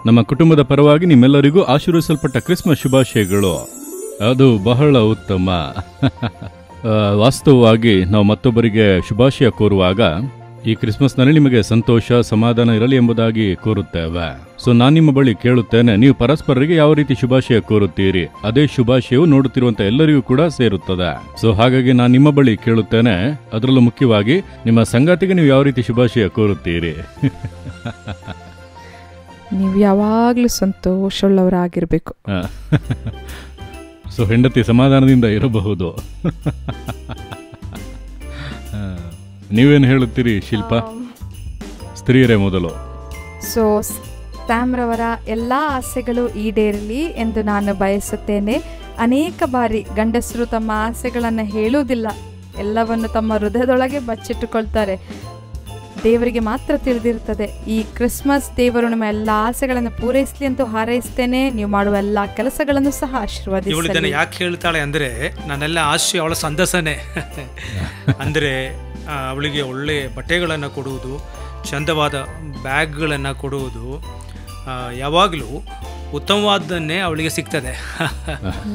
ನಮ್ಮ ಕುಟುಂಬದ ಪರವಾಗಿ ನಿಮ್ಮೆಲ್ಲರಿಗೂ ಆಶೀರ್ವದಿಸಲ್ಪಟ್ಟ ಕ್ರಿಸ್ಮಸ್ ಶುಭಾಶಯಗಳು. ಅದು ಬಹಳ ಉತ್ತಮ. ವಾಸ್ತವವಾಗಿ ನಾವು ಮತ್ತೊಬ್ಬರಿಗೆ ಶುಭಾಶಯ ಕೋರುವಾಗ ಈ ಕ್ರಿಸ್ಮಸ್ನಲ್ಲಿ ನಿಮಗೆ ಸಂತೋಷ ಸಮಾಧಾನ ಇರಲಿ ಎಂಬುದಾಗಿ ಕೋರುತ್ತೇವೆ. ಸೊ ನಾನು ನಿಮ್ಮ ಬಳಿ ಕೇಳುತ್ತೇನೆ, ನೀವು ಪರಸ್ಪರರಿಗೆ ಯಾವ ರೀತಿ ಶುಭಾಶಯ ಕೋರುತ್ತೀರಿ, ಅದೇ ಶುಭಾಶಯವು ನೋಡುತ್ತಿರುವಂತ ಎಲ್ಲರಿಗೂ ಕೂಡ ಸೇರುತ್ತದೆ. ಸೊ ಹಾಗಾಗಿ ನಾನು ನಿಮ್ಮ ಬಳಿ ಕೇಳುತ್ತೇನೆ, ಅದರಲ್ಲೂ ಮುಖ್ಯವಾಗಿ ನಿಮ್ಮ ಸಂಗಾತಿಗೆ ನೀವು ಯಾವ ರೀತಿ ಶುಭಾಶಯ ಕೋರುತ್ತೀರಿ? ನೀವು ಯಾವಾಗಲೂ ಸಂತೋಷವುಳ್ಳವರಾಗಿರ್ಬೇಕು. ಸೊ ಹೆಂಡತಿ ಸಮಾಧಾನದಿಂದ ಇರಬಹುದು. ನೀವೇನು ಹೇಳುತ್ತೀರಿ ಶಿಲ್ಪ? ಸ್ತ್ರೀಯರೇ ಮೊದಲು. ಸೊ ಸ್ಯಾಮ್ರವರ ಎಲ್ಲ ಆಸೆಗಳು ಈಡೇರಲಿ ಎಂದು ನಾನು ಬಯಸುತ್ತೇನೆ. ಅನೇಕ ಬಾರಿ ಗಂಡಸರು ತಮ್ಮ ಆಸೆಗಳನ್ನು ಹೇಳುವುದಿಲ್ಲ, ಎಲ್ಲವನ್ನು ತಮ್ಮ ಹೃದಯದೊಳಗೆ ಬಚ್ಚಿಟ್ಟುಕೊಳ್ತಾರೆ. ದೇವರಿಗೆ ಮಾತ್ರ ತಿಳಿದಿರ್ತದೆ. ಈ ಕ್ರಿಸ್ಮಸ್ ದೇವರು ನಮ್ಮ ಎಲ್ಲ ಆಸೆಗಳನ್ನು ಪೂರೈಸಲಿ ಅಂತ ಹಾರೈಸ್ತೇನೆ. ನೀವು ಮಾಡುವ ಎಲ್ಲ ಕೆಲಸಗಳನ್ನು ಸಹ ಆಶೀರ್ವಾದಿಸಿ. ಯಾಕೆ ಹೇಳ್ತಾಳೆ ಅಂದರೆ, ನನ್ನೆಲ್ಲ ಆಶೆ ಅವಳ ಸಂದಸನೆ. ಅಂದರೆ ಅವಳಿಗೆ ಒಳ್ಳೆ ಬಟ್ಟೆಗಳನ್ನು ಕೊಡುವುದು, ಚಂದವಾದ ಬ್ಯಾಗ್ಗಳನ್ನು ಕೊಡುವುದು, ಯಾವಾಗಲೂ ಉತ್ತಮವಾದನ್ನೇ ಅವಳಿಗೆ ಸಿಗ್ತದೆ.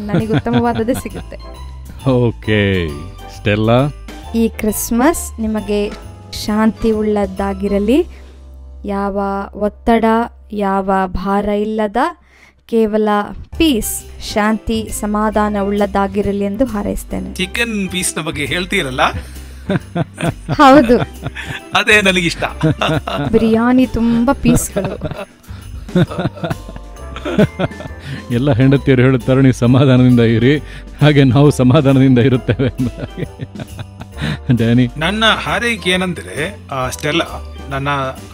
ನನಗೆ ಉತ್ತಮವಾದದ್ದೇ ಸಿಗುತ್ತೆ. ಓಕೆ ಸ್ಟೆಲ್ಲಾ, ಈ ಕ್ರಿಸ್ಮಸ್ ನಿಮಗೆ ಶಾಂತಿ ಉಳ್ಳದ್ದಾಗಿರಲಿ. ಯಾವ ಒತ್ತಡ, ಯಾವ ಭಾರ ಇಲ್ಲದ ಕೇವಲ ಪೀಸ್, ಶಾಂತಿ ಸಮಾಧಾನ ಉಳ್ಳದ್ದಾಗಿರಲಿ ಎಂದು ಹಾರೈಸ್ತೇನೆ. ಚಿಕನ್ ಪೀಸ್ ನ ಬಗ್ಗೆ ಹೇಳ್ತೀರಲ್ಲ, ಹೌದು, ಅದೇ ನನಗಿಷ್ಟ. ಬಿರಿಯಾನಿ ತುಂಬಾ ಪೀಸ್ಗಳು. ಎಲ್ಲ ಹೆಂಡತಿಯರು ಹೇಳುತ್ತಾರೆ, ನೀವು ಸಮಾಧಾನದಿಂದ ಇರಿ, ಹಾಗೆ ನಾವು ಸಮಾಧಾನದಿಂದ ಇರುತ್ತೇವೆ. ಡ್ಯಾನಿ, ನನ್ನ ಹಾರೈಕೆ ಏನಂದ್ರೆ, ಸ್ಟೆಲ್ಲಾ ನನ್ನ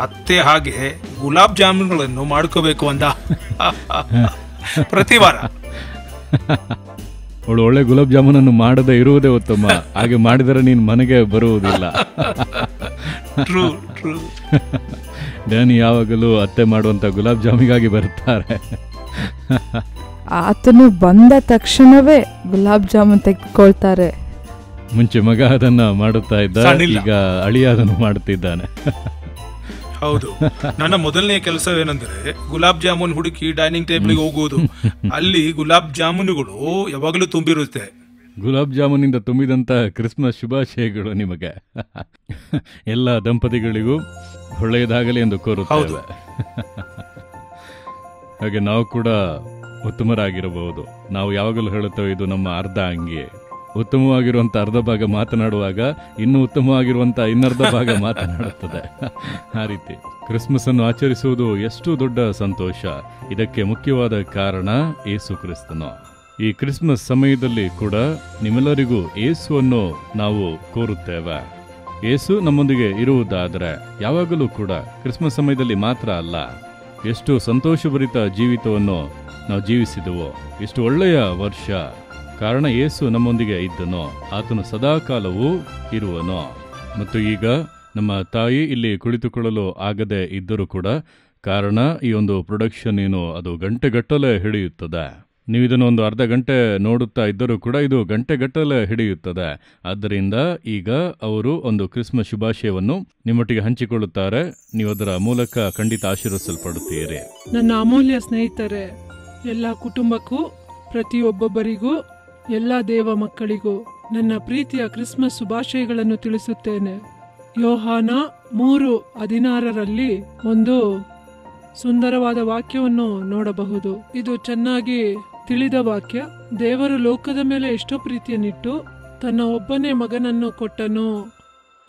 ಅತ್ತೆ ಹಾಗೆ ಗುಲಾಬ್ ಜಾಮೂನ್ಗಳನ್ನು ಮಾಡ್ಕೋಬೇಕು ಅಂತ ಪ್ರತಿ ವಾರ. ಅವಳು ಒಳ್ಳೆ ಗುಲಾಬ್ ಜಾಮೂನನ್ನು ಮಾಡದೇ ಇರುವುದೇ ಉತ್ತಮ. ಹಾಗೆ ಮಾಡಿದರೆ ನೀನು ಮನೆಗೆ ಬರುವುದಿಲ್ಲ. ಡ್ಯಾನಿ ಯಾವಾಗಲೂ ಅತ್ತೆ ಮಾಡುವಂತ ಗುಲಾಬ್ ಜಾಮಿಗಾಗಿ ಬರ್ತಾರೆ. ಆತನು ಬಂದ ತಕ್ಷಣವೇ ಗುಲಾಬ್ ಜಾಮೂನ್ ತೆಗೆದುಕೊಳ್ತಾರೆ. ಮುಂಚೆ ಮಗ ಅದನ್ನ ಮಾಡುತ್ತಾ ಇದ್ದ, ಈಗ ಅಳಿಯ ಅದನ್ನು ಮಾಡುತ್ತಿದ್ದಾನೆ. ಹೌದು, ನನ್ನ ಮೊದಲನೇ ಕೆಲಸವೇನೆಂದರೆ ಗುಲಾಬ್ ಜಾಮೂನ್ ಹುಡುಕಿ ಡೈನಿಂಗ್ ಟೇಬಲ್ಗೆ ಹೋಗುವುದು. ಅಲ್ಲಿ ಗುಲಾಬ್ ಜಾಮೂನುಗಳು ಯಾವಾಗಲೂ ತುಂಬಿರುತ್ತೆ. ಗುಲಾಬ್ ಜಾಮೂನಿಂದ ತುಂಬಿದಂತ ಕ್ರಿಸ್ಮಸ್ ಶುಭಾಶಯಗಳು ನಿಮಗೆ. ಎಲ್ಲ ದಂಪತಿಗಳಿಗೂ ಒಳ್ಳೆಯದಾಗಲಿ ಎಂದು ಕೋರುತ್ತೇವೆ. ಹಾಗೆ ನಾವು ಕೂಡ ಉತ್ತಮರಾಗಿರಬಹುದು. ನಾವು ಯಾವಾಗಲೂ ಹೇಳುತ್ತೇವೆ, ಇದು ನಮ್ಮ ಅರ್ಧ ಅಂಗಿ. ಉತ್ತಮವಾಗಿರುವಂಥ ಅರ್ಧ ಭಾಗ ಮಾತನಾಡುವಾಗ ಇನ್ನೂ ಉತ್ತಮವಾಗಿರುವಂಥ ಇನ್ನರ್ಧ ಭಾಗ ಮಾತನಾಡುತ್ತದೆ. ಆ ರೀತಿ ಕ್ರಿಸ್ಮಸ್ ಅನ್ನು ಆಚರಿಸುವುದು ಎಷ್ಟು ದೊಡ್ಡ ಸಂತೋಷ. ಇದಕ್ಕೆ ಮುಖ್ಯವಾದ ಕಾರಣ ಯೇಸು ಕ್ರಿಸ್ತನು. ಈ ಕ್ರಿಸ್ಮಸ್ ಸಮಯದಲ್ಲಿ ಕೂಡ ನಿಮ್ಮೆಲ್ಲರಿಗೂ ಯೇಸುವನ್ನು ನಾವು ಕೋರುತ್ತೇವೆ. ಯೇಸು ನಮ್ಮೊಂದಿಗೆ ಇರುವುದಾದರೆ ಯಾವಾಗಲೂ ಕೂಡ ಕ್ರಿಸ್ಮಸ್ ಸಮಯದಲ್ಲಿ ಮಾತ್ರ ಅಲ್ಲ, ಎಷ್ಟು ಸಂತೋಷಭರಿತ ಜೀವಿತವನ್ನು ನಾವು ಜೀವಿಸಿದೆವೋ, ಎಷ್ಟು ಒಳ್ಳೆಯ ವರ್ಷ. ಕಾರಣ ಯೇಸು ನಮ್ಮೊಂದಿಗೆ ಇದ್ದನೋ, ಆತನು ಸದಾಕಾಲವೂ ಇರುವನೋ. ಮತ್ತು ಈಗ ನಮ್ಮ ತಾಯಿ ಇಲ್ಲಿ ಕುಳಿತುಕೊಳ್ಳಲು ಆಗದೆ ಇದ್ದರೂ ಕೂಡ, ಕಾರಣ ಈ ಒಂದು ಪ್ರೊಡಕ್ಷನ್ ಅದು ಗಂಟೆಗಟ್ಟಲೆ ಹಿಡಿಯುತ್ತದೆ. ನೀವು ಇದನ್ನು ಒಂದು ಅರ್ಧ ಗಂಟೆ ನೋಡುತ್ತಾ ಇದ್ದರೂ ಕೂಡ ಇದು ಗಂಟೆಗಟ್ಟಲೆ ಹಿಡಿಯುತ್ತದೆ. ಆದ್ದರಿಂದ ಈಗ ಅವರು ಒಂದು ಕ್ರಿಸ್ಮಸ್ ಶುಭಾಶಯವನ್ನು ನಿಮ್ಮೊಟ್ಟಿಗೆ ಹಂಚಿಕೊಳ್ಳುತ್ತಾರೆ. ನೀವು ಅದರ ಮೂಲಕ ಖಂಡಿತ ಆಶೀರ್ವದಿಸಲ್ಪಡುತ್ತೀರಿ. ನನ್ನ ಅಮೂಲ್ಯ ಸ್ನೇಹಿತರೆ, ಎಲ್ಲ ಕುಟುಂಬಕ್ಕೂ, ಪ್ರತಿಯೊಬ್ಬೊಬ್ಬರಿಗೂ, ಎಲ್ಲ ದೇವ ಮಕ್ಕಳಿಗೂ ನನ್ನ ಪ್ರೀತಿಯ ಕ್ರಿಸ್ಮಸ್ ಶುಭಾಶಯಗಳನ್ನು ತಿಳಿಸುತ್ತೇನೆ. ಯೋಹಾನ 3:16 ಒಂದು ಸುಂದರವಾದ ವಾಕ್ಯವನ್ನು ನೋಡಬಹುದು. ಇದು ಚೆನ್ನಾಗಿ ತಿಳಿದ ವಾಕ್ಯ. ದೇವರು ಲೋಕದ ಮೇಲೆ ಎಷ್ಟೋ ಪ್ರೀತಿಯನ್ನಿಟ್ಟು ತನ್ನ ಒಬ್ಬನೇ ಮಗನನ್ನು ಕೊಟ್ಟನು,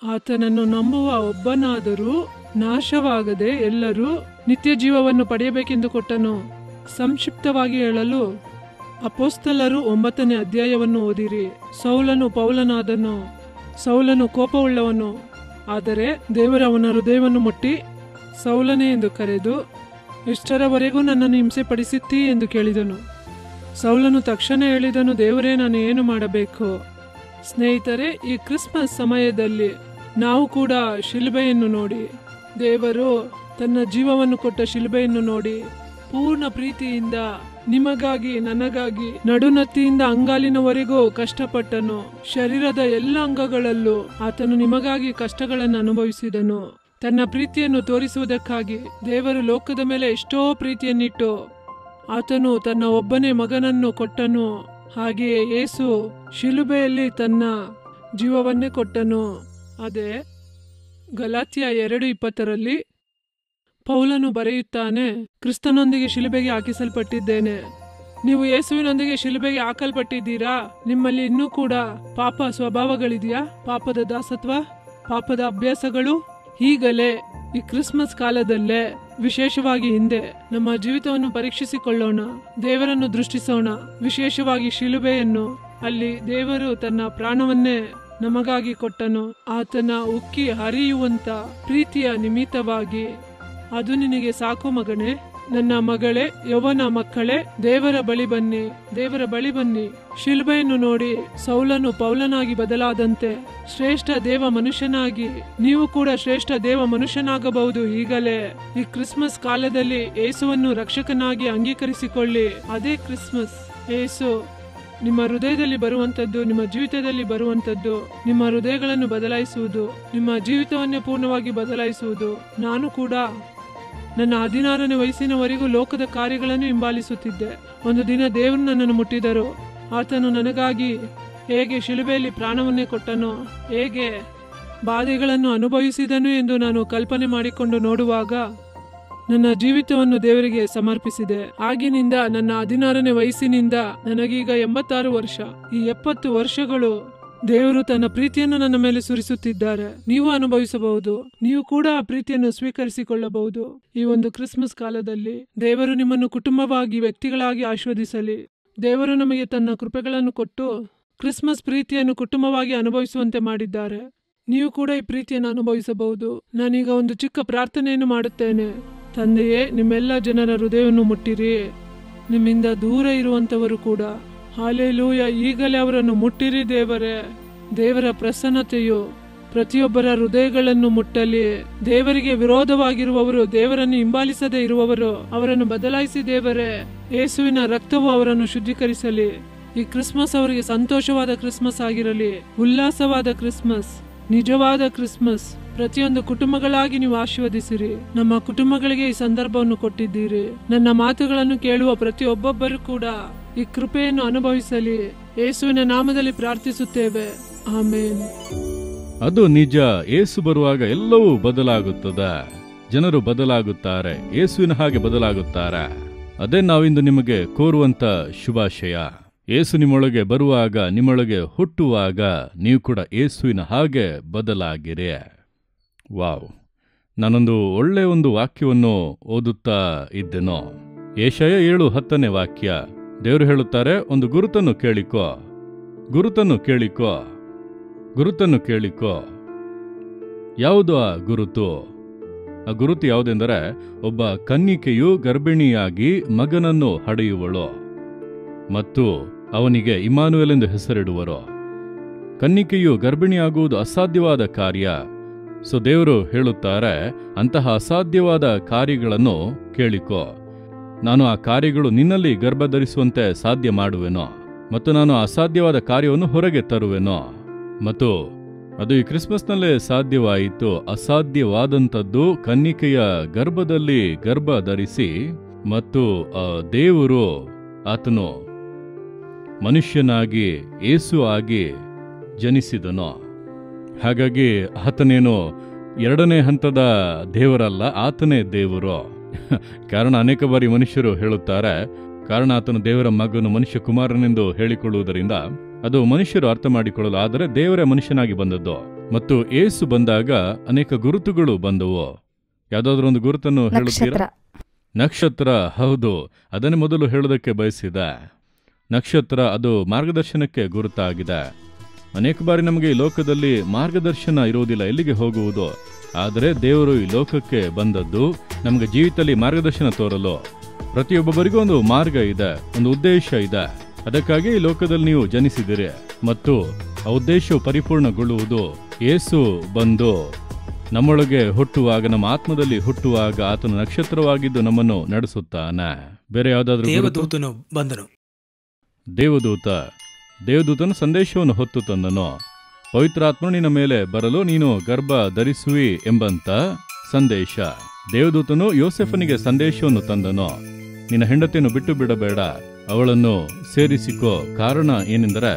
ಆತನನ್ನು ನಂಬುವ ಒಬ್ಬನಾದರೂ ನಾಶವಾಗದೆ ಎಲ್ಲರೂ ನಿತ್ಯ ಜೀವವನ್ನು ಪಡೆಯಬೇಕೆಂದು ಕೊಟ್ಟನು. ಸಂಕ್ಷಿಪ್ತವಾಗಿ ಹೇಳಲು, ಅಪೊಸ್ತಲರು 9ನೇ ಅಧ್ಯಾಯವನ್ನು ಓದಿರಿ. ಸೌಲನು ಪೌಲನಾದನು. ಸೌಲನು ಕೋಪವುಳ್ಳವನು, ಆದರೆ ದೇವರು ಅವನ ಹೃದಯವನ್ನು ಮುಟ್ಟಿ ಸೌಲನೇ ಎಂದು ಕರೆದು, ಎಷ್ಟರವರೆಗೂ ನನ್ನನ್ನು ಹಿಂಸೆ ಪಡಿಸುತ್ತೀ ಎಂದು ಕೇಳಿದನು. ಸೌಲನು ತಕ್ಷಣ ಹೇಳಿದನು, ದೇವರೇ, ನಾನು ಏನು ಮಾಡಬೇಕು? ಸ್ನೇಹಿತರೆ, ಈ ಕ್ರಿಸ್ಮಸ್ ಸಮಯದಲ್ಲಿ ನಾವು ಕೂಡ ಶಿಲುಬೆಯನ್ನು ನೋಡಿ, ದೇವರು ತನ್ನ ಜೀವವನ್ನು ಕೊಟ್ಟ ಶಿಲುಬೆಯನ್ನು ನೋಡಿ ಪೂರ್ಣ ಪ್ರೀತಿಯಿಂದ ನಿಮಗಾಗಿ ನನಗಾಗಿ ನಡುನತ್ತಿಯಿಂದ ಅಂಗಾಲಿನವರೆಗೂ ಕಷ್ಟಪಟ್ಟನು. ಶರೀರದ ಎಲ್ಲ ಅಂಗಗಳಲ್ಲೂ ಆತನು ನಿಮಗಾಗಿ ಕಷ್ಟಗಳನ್ನು ಅನುಭವಿಸಿದನು. ತನ್ನ ಪ್ರೀತಿಯನ್ನು ತೋರಿಸುವುದಕ್ಕಾಗಿ ದೇವರು ಲೋಕದ ಮೇಲೆ ಎಷ್ಟೋ ಪ್ರೀತಿಯನ್ನಿಟ್ಟು ಆತನು ತನ್ನ ಒಬ್ಬನೇ ಮಗನನ್ನು ಕೊಟ್ಟನು. ಹಾಗೆಯೇ ಯೇಸು ಶಿಲುಬೆಯಲ್ಲಿ ತನ್ನ ಜೀವವನ್ನೇ ಕೊಟ್ಟನು. ಅದೇ ಗಲಾತ್ಯ 2:20 ಪೌಲನು ಬರೆಯುತ್ತಾನೆ, ಕ್ರಿಸ್ತನೊಂದಿಗೆ ಶಿಲುಬೆಗೆ ಹಾಕಿಸಲ್ಪಟ್ಟಿದ್ದೇನೆ. ನೀವು ಯೇಸುವಿನೊಂದಿಗೆ ಶಿಲುಬೆಗೆ ಹಾಕಲ್ಪಟ್ಟಿದ್ದೀರಾ? ನಿಮ್ಮಲ್ಲಿ ಇನ್ನೂ ಕೂಡ ಪಾಪ ಸ್ವಭಾವಗಳಿದೆಯಾ? ಪಾಪದ ದಾಸತ್ವ, ಪಾಪದ ಅಭ್ಯಾಸಗಳು? ಈಗಲೇ ಈ ಕ್ರಿಸ್ಮಸ್ ಕಾಲದಲ್ಲೇ, ವಿಶೇಷವಾಗಿ ಹಿಂದೆ, ನಮ್ಮ ಜೀವಿತವನ್ನು ಪರೀಕ್ಷಿಸಿಕೊಳ್ಳೋಣ, ದೇವರನ್ನು ದೃಷ್ಟಿಸೋಣ. ವಿಶೇಷವಾಗಿ ಶಿಲುಬೆಯನ್ನು, ಅಲ್ಲಿ ದೇವರು ತನ್ನ ಪ್ರಾಣವನ್ನೇ ನಮಗಾಗಿ ಕೊಟ್ಟನು. ಆತನ ಉಕ್ಕಿ ಹರಿಯುವಂತ ಪ್ರೀತಿಯ ನಿಮಿತ್ತವಾಗಿ. ಅದು ನಿನಗೆ ಸಾಕು ಮಗನೇ, ನನ್ನ ಮಗಳೇ, ಯೌವನ ಮಕ್ಕಳೇ, ದೇವರ ಬಳಿ ಬನ್ನಿ, ದೇವರ ಬಳಿ ಬನ್ನಿ. ಶಿಲುಬೆಯನ್ನು ನೋಡಿ ಸೌಲನು ಪೌಲನಾಗಿ ಬದಲಾದಂತೆ ಶ್ರೇಷ್ಠ ದೇವ ಮನುಷ್ಯನಾಗಿ ನೀವು ಕೂಡ ಶ್ರೇಷ್ಠ ದೇವ ಮನುಷ್ಯನಾಗಬಹುದು. ಈಗಲೇ ಈ ಕ್ರಿಸ್ಮಸ್ ಕಾಲದಲ್ಲಿ ಯೇಸುವನ್ನು ರಕ್ಷಕನಾಗಿ ಅಂಗೀಕರಿಸಿಕೊಳ್ಳಿ. ಅದೇ ಕ್ರಿಸ್ಮಸ್. ಯೇಸು ನಿಮ್ಮ ಹೃದಯದಲ್ಲಿ ಬರುವಂತದ್ದು, ನಿಮ್ಮ ಜೀವಿತದಲ್ಲಿ ಬರುವಂತದ್ದು, ನಿಮ್ಮ ಹೃದಯಗಳನ್ನು ಬದಲಾಯಿಸುವುದು, ನಿಮ್ಮ ಜೀವಿತವನ್ನೇ ಪೂರ್ಣವಾಗಿ ಬದಲಾಯಿಸುವುದು. ನಾನು ಕೂಡ ನನ್ನ 16ನೇ ವಯಸ್ಸಿನವರೆಗೂ ಲೋಕದ ಕಾರ್ಯಗಳನ್ನು ಹಿಂಬಾಲಿಸುತ್ತಿದ್ದೆ. ಒಂದು ದಿನ ದೇವರು ನನ್ನನ್ನು ಮುಟ್ಟಿದರು. ಆತನು ನನಗಾಗಿ ಹೇಗೆ ಶಿಲುಬೆಯಲ್ಲಿ ಪ್ರಾಣವನ್ನೇ ಕೊಟ್ಟನೋ, ಹೇಗೆ ಬಾಧೆಗಳನ್ನು ಅನುಭವಿಸಿದನು ಎಂದು ನಾನು ಕಲ್ಪನೆ ಮಾಡಿಕೊಂಡು ನೋಡುವಾಗ ನನ್ನ ಜೀವಿತವನ್ನು ದೇವರಿಗೆ ಸಮರ್ಪಿಸಿದೆ. ಆಗಿನಿಂದ ನನ್ನ 16ನೇ ವಯಸ್ಸಿನಿಂದ ನನಗೀಗ 86 ವರ್ಷ. ಈ 70 ವರ್ಷಗಳು ದೇವರು ತನ್ನ ಪ್ರೀತಿಯನ್ನು ನನ್ನ ಮೇಲೆ ಸುರಿಸುತ್ತಿದ್ದಾರೆ. ನೀವು ಅನುಭವಿಸಬಹುದು. ನೀವು ಕೂಡ ಆ ಪ್ರೀತಿಯನ್ನು ಸ್ವೀಕರಿಸಿಕೊಳ್ಳಬಹುದು. ಈ ಒಂದು ಕ್ರಿಸ್ಮಸ್ ಕಾಲದಲ್ಲಿ ದೇವರು ನಿಮ್ಮನ್ನು ಕುಟುಂಬವಾಗಿ, ವ್ಯಕ್ತಿಗಳಾಗಿ ಆಶೀರ್ವದಿಸಲಿ. ದೇವರು ನಮಗೆ ತನ್ನ ಕೃಪೆಗಳನ್ನು ಕೊಟ್ಟು ಕ್ರಿಸ್ಮಸ್ ಪ್ರೀತಿಯನ್ನು ಕುಟುಂಬವಾಗಿ ಅನುಭವಿಸುವಂತೆ ಮಾಡಿದ್ದಾರೆ. ನೀವು ಕೂಡ ಈ ಪ್ರೀತಿಯನ್ನು ಅನುಭವಿಸಬಹುದು. ನಾನೀಗ ಒಂದು ಚಿಕ್ಕ ಪ್ರಾರ್ಥನೆಯನ್ನು ಮಾಡುತ್ತೇನೆ. ತಂದೆಯೇ, ನಿಮ್ಮೆಲ್ಲ ಜನರ ಹೃದಯವನ್ನು ಮುಟ್ಟಿರಿ. ನಿಮ್ಮಿಂದ ದೂರ ಇರುವಂತವರು ಕೂಡ, ಹಾಲೆಲೂಯ, ಈಗಲೇ ಅವರನ್ನು ಮುಟ್ಟಿರಿ ದೇವರೇ. ದೇವರ ಪ್ರಸನ್ನತೆಯು ಪ್ರತಿಯೊಬ್ಬರ ಹೃದಯಗಳನ್ನು ಮುಟ್ಟಲಿ. ದೇವರಿಗೆ ವಿರೋಧವಾಗಿರುವವರು, ದೇವರನ್ನು ಹಿಂಬಾಲಿಸದೇ ಇರುವವರು, ಅವರನ್ನು ಬದಲಾಯಿಸಿ ದೇವರೇ. ಯೇಸುವಿನ ರಕ್ತವು ಅವರನ್ನು ಶುದ್ಧೀಕರಿಸಲಿ. ಈ ಕ್ರಿಸ್ಮಸ್ ಅವರಿಗೆ ಸಂತೋಷವಾದ ಕ್ರಿಸ್ಮಸ್ ಆಗಿರಲಿ, ಉಲ್ಲಾಸವಾದ ಕ್ರಿಸ್ಮಸ್, ನಿಜವಾದ ಕ್ರಿಸ್ಮಸ್. ಪ್ರತಿಯೊಂದು ಕುಟುಂಬಗಳಾಗಿ ನೀವು ಆಶೀರ್ವದಿಸಿರಿ. ನಮ್ಮ ಕುಟುಂಬಗಳಿಗೆ ಈ ಸಂದರ್ಭವನ್ನು ಕೊಟ್ಟಿದ್ದೀರಿ. ನನ್ನ ಮಾತುಗಳನ್ನು ಕೇಳುವ ಪ್ರತಿಯೊಬ್ಬೊಬ್ಬರು ಕೂಡ ಈ ಕೃಪೆಯನ್ನು ಅನುಭವಿಸಲಿ. ಯೇಸುವಿನ ನಾಮದಲ್ಲಿ ಪ್ರಾರ್ಥಿಸುತ್ತೇವೆ, ಆಮೇನ್. ಅದು ನಿಜ. ಯೇಸು ಬರುವಾಗ ಎಲ್ಲವೂ ಬದಲಾಗುತ್ತದೆ. ಜನರು ಬದಲಾಗುತ್ತಾರೆ, ಯೇಸುವಿನ ಹಾಗೆ ಬದಲಾಗುತ್ತಾರೆ. ಅದೇ ನಾವಿಂದು ನಿಮಗೆ ಕೋರುವಂತ ಶುಭಾಶಯ. ಯೇಸು ನಿಮ್ಮೊಳಗೆ ಬರುವಾಗ, ನಿಮ್ಮೊಳಗೆ ಹುಟ್ಟುವಾಗ ನೀವು ಕೂಡ ಯೇಸುವಿನ ಹಾಗೆ ಬದಲಾಗಿರಿ. ವಾವ್! ನಾನೊಂದು ಒಳ್ಳೆಯ ಒಂದು ವಾಕ್ಯವನ್ನು ಓದುತ್ತಾ ಇದ್ದೆನೋ. ಯೆಶಾಯ 7:10 ವಾಕ್ಯ. ದೇವರು ಹೇಳುತ್ತಾರೆ, ಒಂದು ಗುರುತನ್ನು ಕೇಳಿಕೋ, ಗುರುತನ್ನು ಕೇಳಿಕೋ, ಗುರುತನ್ನು ಕೇಳಿಕೋ. ಯಾವುದು ಆ ಗುರುತು? ಆ ಗುರುತು ಯಾವುದೆಂದರೆ, ಒಬ್ಬ ಕನ್ನಿಕೆಯು ಗರ್ಭಿಣಿಯಾಗಿ ಮಗನನ್ನು ಹಡೆಯುವಳು ಮತ್ತು ಅವನಿಗೆ ಇಮ್ಮಾನುವೇಲ್ ಎಂದು ಹೆಸರಿಡುವರು. ಕನ್ನಿಕೆಯು ಗರ್ಭಿಣಿಯಾಗುವುದು ಅಸಾಧ್ಯವಾದ ಕಾರ್ಯ. ಸೊ ದೇವರು ಹೇಳುತ್ತಾರೆ, ಅಂತಹ ಅಸಾಧ್ಯವಾದ ಕಾರ್ಯಗಳನ್ನು ಕೇಳಿಕೋ. ನಾನು ಆ ಕಾರ್ಯಗಳು ನಿನ್ನಲ್ಲಿ ಗರ್ಭಧರಿಸುವಂತೆ ಸಾಧ್ಯ ಮಾಡುವೆನೋ ಮತ್ತು ನಾನು ಅಸಾಧ್ಯವಾದ ಕಾರ್ಯವನ್ನು ಹೊರಗೆ ತರುವೆನೋ. ಮತ್ತು ಅದು ಈ ಕ್ರಿಸ್ಮಸ್ನಲ್ಲೇ ಸಾಧ್ಯವಾಯಿತು. ಅಸಾಧ್ಯವಾದಂಥದ್ದು ಕನ್ನಿಕೆಯ ಗರ್ಭದಲ್ಲಿ ಗರ್ಭ ಧರಿಸಿ ಮತ್ತು ದೇವರು ಆತನು ಮನುಷ್ಯನಾಗಿ ಯೇಸು ಆಗಿ ಜನಿಸಿದನು. ಹಾಗಾಗಿ ಆತನೇನು 2ನೇ ಹಂತದ ದೇವರಲ್ಲ, ಆತನೇ ದೇವರು. ಕಾರಣ ಅನೇಕ ಬಾರಿ ಮನುಷ್ಯರು ಹೇಳುತ್ತಾರೆ, ಕಾರಣ ಆತನು ದೇವರ ಮಗನು, ಮನುಷ್ಯ ಕುಮಾರನೆಂದು ಹೇಳಿಕೊಳ್ಳುವುದರಿಂದ ಅದು ಮನುಷ್ಯರು ಅರ್ಥ ಮಾಡಿಕೊಳ್ಳಲು. ಆದರೆ ದೇವರೇ ಮನುಷ್ಯನಾಗಿ ಬಂದದ್ದು. ಮತ್ತು ಯೇಸು ಬಂದಾಗ ಅನೇಕ ಗುರುತುಗಳು ಬಂದವು. ಯಾವುದಾದ್ರೂ ಒಂದು ಗುರುತನ್ನು ಹೇಳುತ್ತೀರಾ? ನಕ್ಷತ್ರ. ಹೌದು, ಅದನ್ನೇ ಮೊದಲು ಹೇಳೋದಕ್ಕೆ ಬಯಸಿದೆ. ನಕ್ಷತ್ರ ಅದು ಮಾರ್ಗದರ್ಶನಕ್ಕೆ ಗುರುತಾಗಿದೆ. ಅನೇಕ ಬಾರಿ ನಮಗೆ ಈ ಲೋಕದಲ್ಲಿ ಮಾರ್ಗದರ್ಶನ ಇರುವುದಿಲ್ಲ, ಎಲ್ಲಿಗೆ ಹೋಗುವುದು. ಆದರೆ ದೇವರು ಈ ಲೋಕಕ್ಕೆ ಬಂದದ್ದು ನಮಗೆ ಜೀವಿತದಲ್ಲಿ ಮಾರ್ಗದರ್ಶನ ತೋರಲು. ಪ್ರತಿಯೊಬ್ಬರಿಗೂ ಒಂದು ಮಾರ್ಗ ಇದೆ, ಒಂದು ಉದ್ದೇಶ ಇದೆ. ಅದಕ್ಕಾಗಿ ಈ ಲೋಕದಲ್ಲಿ ನೀವು ಜನಿಸಿದಿರಿ ಮತ್ತು ಆ ಉದ್ದೇಶವು ಪರಿಪೂರ್ಣಗೊಳ್ಳುವುದು ಯೇಸು ಬಂದು ನಮ್ಮೊಳಗೆ ಹುಟ್ಟುವಾಗ, ನಮ್ಮ ಆತ್ಮದಲ್ಲಿ ಹುಟ್ಟುವಾಗ ಆತನ ನಕ್ಷತ್ರವಾಗಿದ್ದು ನಮ್ಮನ್ನು ನಡೆಸುತ್ತಾನೆ. ಬೇರೆ ಯಾವುದಾದ್ರೂ ದೇವದೂತನು ಬಂದನು. ದೇವದೂತನು ಸಂದೇಶವನ್ನು ಹೊತ್ತು ತಂದನು. ಪವಿತ್ರಾತ್ಮನು ನಿನ್ನ ಮೇಲೆ ಬರಲು ನೀನು ಗರ್ಭ ಧರಿಸುವಿ ಎಂಬಂತ ಸಂದೇಶ. ದೇವದೂತನು ಯೋಸೆಫನಿಗೆ ಸಂದೇಶವನ್ನು ತಂದನು, ನಿನ್ನ ಹೆಂಡತಿಯನ್ನು ಬಿಟ್ಟು ಬಿಡಬೇಡ, ಅವಳನ್ನು ಸೇರಿಸಿಕೋ. ಕಾರಣ ಏನೆಂದರೆ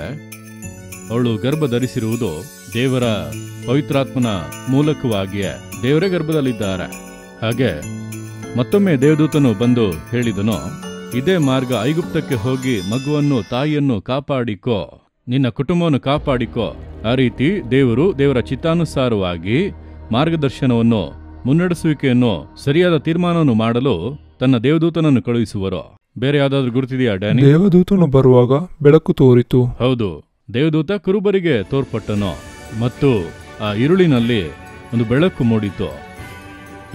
ಅವಳು ಗರ್ಭ ಧರಿಸಿರುವುದು ದೇವರ ಪವಿತ್ರಾತ್ಮನ ಮೂಲಕವಾಗಿಯೇ. ದೇವರೇ ಗರ್ಭದಲ್ಲಿದ್ದಾರೆ. ಹಾಗೆ ಮತ್ತೊಮ್ಮೆ ದೇವದೂತನು ಬಂದು ಹೇಳಿದನು, ಇದೇ ಮಾರ್ಗ, ಐಗುಪ್ತಕ್ಕೆ ಹೋಗಿ ಮಗುವನ್ನು ತಾಯಿಯನ್ನು ಕಾಪಾಡಿಕೋ, ನಿನ್ನ ಕುಟುಂಬವನ್ನು ಕಾಪಾಡಿಕೋ. ಆ ರೀತಿ ದೇವರ ಚಿತ್ತಾನುಸಾರವಾಗಿ ಮಾರ್ಗದರ್ಶನವನ್ನು, ಮುನ್ನಡೆಸುವಿಕೆಯನ್ನು, ಸರಿಯಾದ ತೀರ್ಮಾನವನ್ನು ಮಾಡಲು ತನ್ನ ದೇವದೂತನನ್ನು ಕಳುಹಿಸುವರು. ಬೇರೆ ಯಾವ್ದಾದ್ರು ಗುರುತಿದೆಯಾ ಡ್ಯಾನಿ? ದೇವದೂತನು ಬರುವಾಗ ಬೆಳಕು ತೋರಿತು. ಹೌದು, ದೇವದೂತ ಕುರುಬರಿಗೆ ತೋರ್ಪಟ್ಟನು ಮತ್ತು ಆ ಇರುಳಿನಲ್ಲಿ ಒಂದು ಬೆಳಕು ಮೂಡಿತು.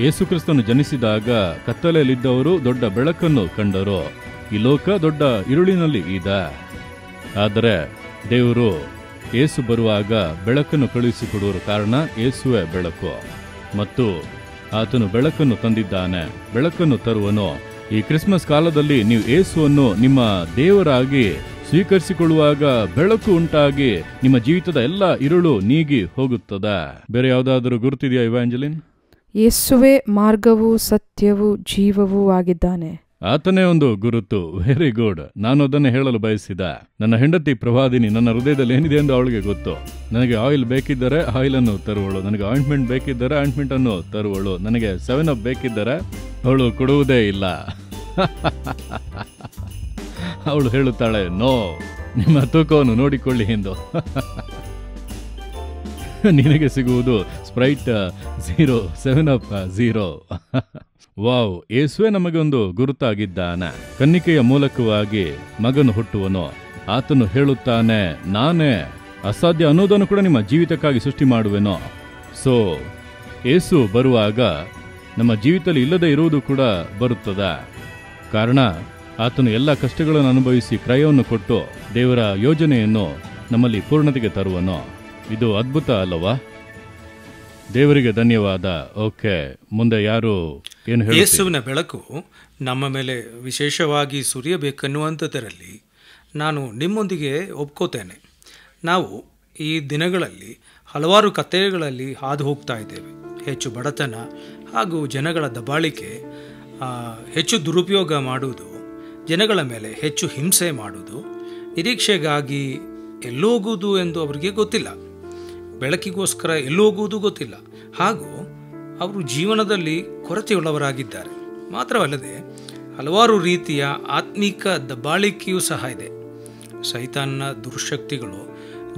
ಯೇಸುಕ್ರಿಸ್ತನು ಜನಿಸಿದಾಗ ಕತ್ತಲೆಯಲ್ಲಿದ್ದವರು ದೊಡ್ಡ ಬೆಳಕನ್ನು ಕಂಡರು. ಈ ಲೋಕ ದೊಡ್ಡ ಇರುಳಿನಲ್ಲಿ ಇದೆ. ಆದರೆ ದೇವರು ಯೇಸು ಬರುವಾಗ ಬೆಳಕನ್ನು ಕಳುಹಿಸಿಕೊಡುವರು. ಕಾರಣ ಯೇಸುವೇ ಬೆಳಕು ಮತ್ತು ಆತನು ಬೆಳಕನ್ನು ತಂದಿದ್ದಾನೆ, ಬೆಳಕನ್ನು ತರುವನು. ಈ ಕ್ರಿಸ್ಮಸ್ ಕಾಲದಲ್ಲಿ ನೀವು ಯೇಸುವನ್ನು ನಿಮ್ಮ ದೇವರಾಗಿ ಸ್ವೀಕರಿಸಿಕೊಳ್ಳುವಾಗ ಬೆಳಕು ಉಂಟಾಗಿ ನಿಮ್ಮ ಜೀವಿತದ ಎಲ್ಲ ಇರುಳು ನೀಗಿ ಹೋಗುತ್ತದೆ. ಬೇರೆ ಯಾವುದಾದರೂ ಗುರುತಿದೆಯಾ ಇವಾಂಜಲಿನ್? ಯೇಸುವೇ ಮಾರ್ಗವೂ ಸತ್ಯವೂ ಜೀವವೂ ಆಗಿದ್ದಾನೆ. ಆತನೇ ಒಂದು ಗುರುತು. Very good. ನಾನು ಅದನ್ನೇ ಹೇಳಲು ಬಯಸಿದ. ನನ್ನ ಹೆಂಡತಿ ಪ್ರವಾದಿನಿ. ನನ್ನ ಹೃದಯದಲ್ಲಿ ಏನಿದೆ ಎಂದು ಅವಳಿಗೆ ಗೊತ್ತು. ನನಗೆ ಆಯಿಲ್ ಬೇಕಿದ್ದರೆ ಆಯಿಲ್ ಅನ್ನು ತರುವಳು, ನನಗೆ ಆಯಿಂಟ್ಮೆಂಟ್ ಬೇಕಿದ್ದರೆ ಆಯಿಂಟ್ಮೆಂಟ್ ಅನ್ನು ತರುವಳು, ನನಗೆ 7 ಅಪ್ ಬೇಕಿದ್ದರೆ ಅವಳು ಕೊಡುವುದೇ ಇಲ್ಲ. ಅವಳು ಹೇಳುತ್ತಾಳೆ, ನೋ, ನಿಮ್ಮ ತೂಕವನ್ನು ನೋಡಿಕೊಳ್ಳಿ ಎಂದು. ನಿನಗೆ ಸಿಗುವುದು ಸ್ಪ್ರೈಟ್ 0, 7 ಅಪ್ 0. ವಾವ್, ಯೇಸುವೆ ನಮಗೊಂದು ಗುರುತಾಗಿದ್ದಾನೆ. ಕನ್ನಿಕೆಯ ಮೂಲಕವಾಗಿ ಮಗನು ಹುಟ್ಟುವನು. ಆತನು ಹೇಳುತ್ತಾನೆ, ನಾನೇ ಅಸಾಧ್ಯ ಅನ್ನೋದನ್ನು ಕೂಡ ನಿಮ್ಮ ಜೀವಿತಕ್ಕಾಗಿ ಸೃಷ್ಟಿ ಮಾಡುವೆನೋ. ಸೊ ಯೇಸು ಬರುವಾಗ ನಮ್ಮ ಜೀವಿತದಲ್ಲಿ ಇಲ್ಲದೆ ಇರುವುದು ಕೂಡ ಬರುತ್ತದೆ. ಕಾರಣ ಆತನು ಎಲ್ಲ ಕಷ್ಟಗಳನ್ನು ಅನುಭವಿಸಿ ಕ್ರಯವನ್ನು ಕೊಟ್ಟು ದೇವರ ಯೋಜನೆಯನ್ನು ನಮ್ಮಲ್ಲಿ ಪೂರ್ಣತೆಗೆ ತರುವನು. ಇದು ಅದ್ಭುತ ಅಲ್ಲವಾ? ದೇವರಿಗೆ ಧನ್ಯವಾದ. ಓಕೆ, ಮುಂದೆ ಯಾರು ಏನು ಹೇಳಿ? ಯೇಸುವಿನ ಬೆಳಕು ನಮ್ಮ ಮೇಲೆ ವಿಶೇಷವಾಗಿ ಸುರಿಯಬೇಕನ್ನುವಂಥದ್ದರಲ್ಲಿ ನಾನು ನಿಮ್ಮೊಂದಿಗೆ ಒಪ್ಕೋತೇನೆ. ನಾವು ಈ ದಿನಗಳಲ್ಲಿ ಹಲವಾರು ಕಥೆಗಳಲ್ಲಿ ಹಾದು ಹೋಗ್ತಾ ಇದ್ದೇವೆ. ಹೆಚ್ಚು ಬಡತನ ಹಾಗೂ ಜನಗಳ ದಬ್ಬಾಳಿಕೆ, ಹೆಚ್ಚು ದುರುಪಯೋಗ ಮಾಡುವುದು, ಜನಗಳ ಮೇಲೆ ಹೆಚ್ಚು ಹಿಂಸೆ ಮಾಡುವುದು, ನಿರೀಕ್ಷೆಗಾಗಿ ಎಲ್ಲೋಗುವುದು ಎಂದು ಅವರಿಗೆ ಗೊತ್ತಿಲ್ಲ, ಬೆಳಕಿಗೋಸ್ಕರ ಎಲ್ಲೋಗುವುದು ಗೊತ್ತಿಲ್ಲ, ಹಾಗೂ ಅವರು ಜೀವನದಲ್ಲಿ ಕೊರತೆಯುಳ್ಳವರಾಗಿದ್ದಾರೆ. ಮಾತ್ರವಲ್ಲದೆ ಹಲವಾರು ರೀತಿಯ ಆತ್ಮಿಕ ದಬ್ಬಾಳಿಕೆಯೂ ಸಹ ಇದೆ. ಸೈತಾನ್ನ ದುರ್ಶಕ್ತಿಗಳು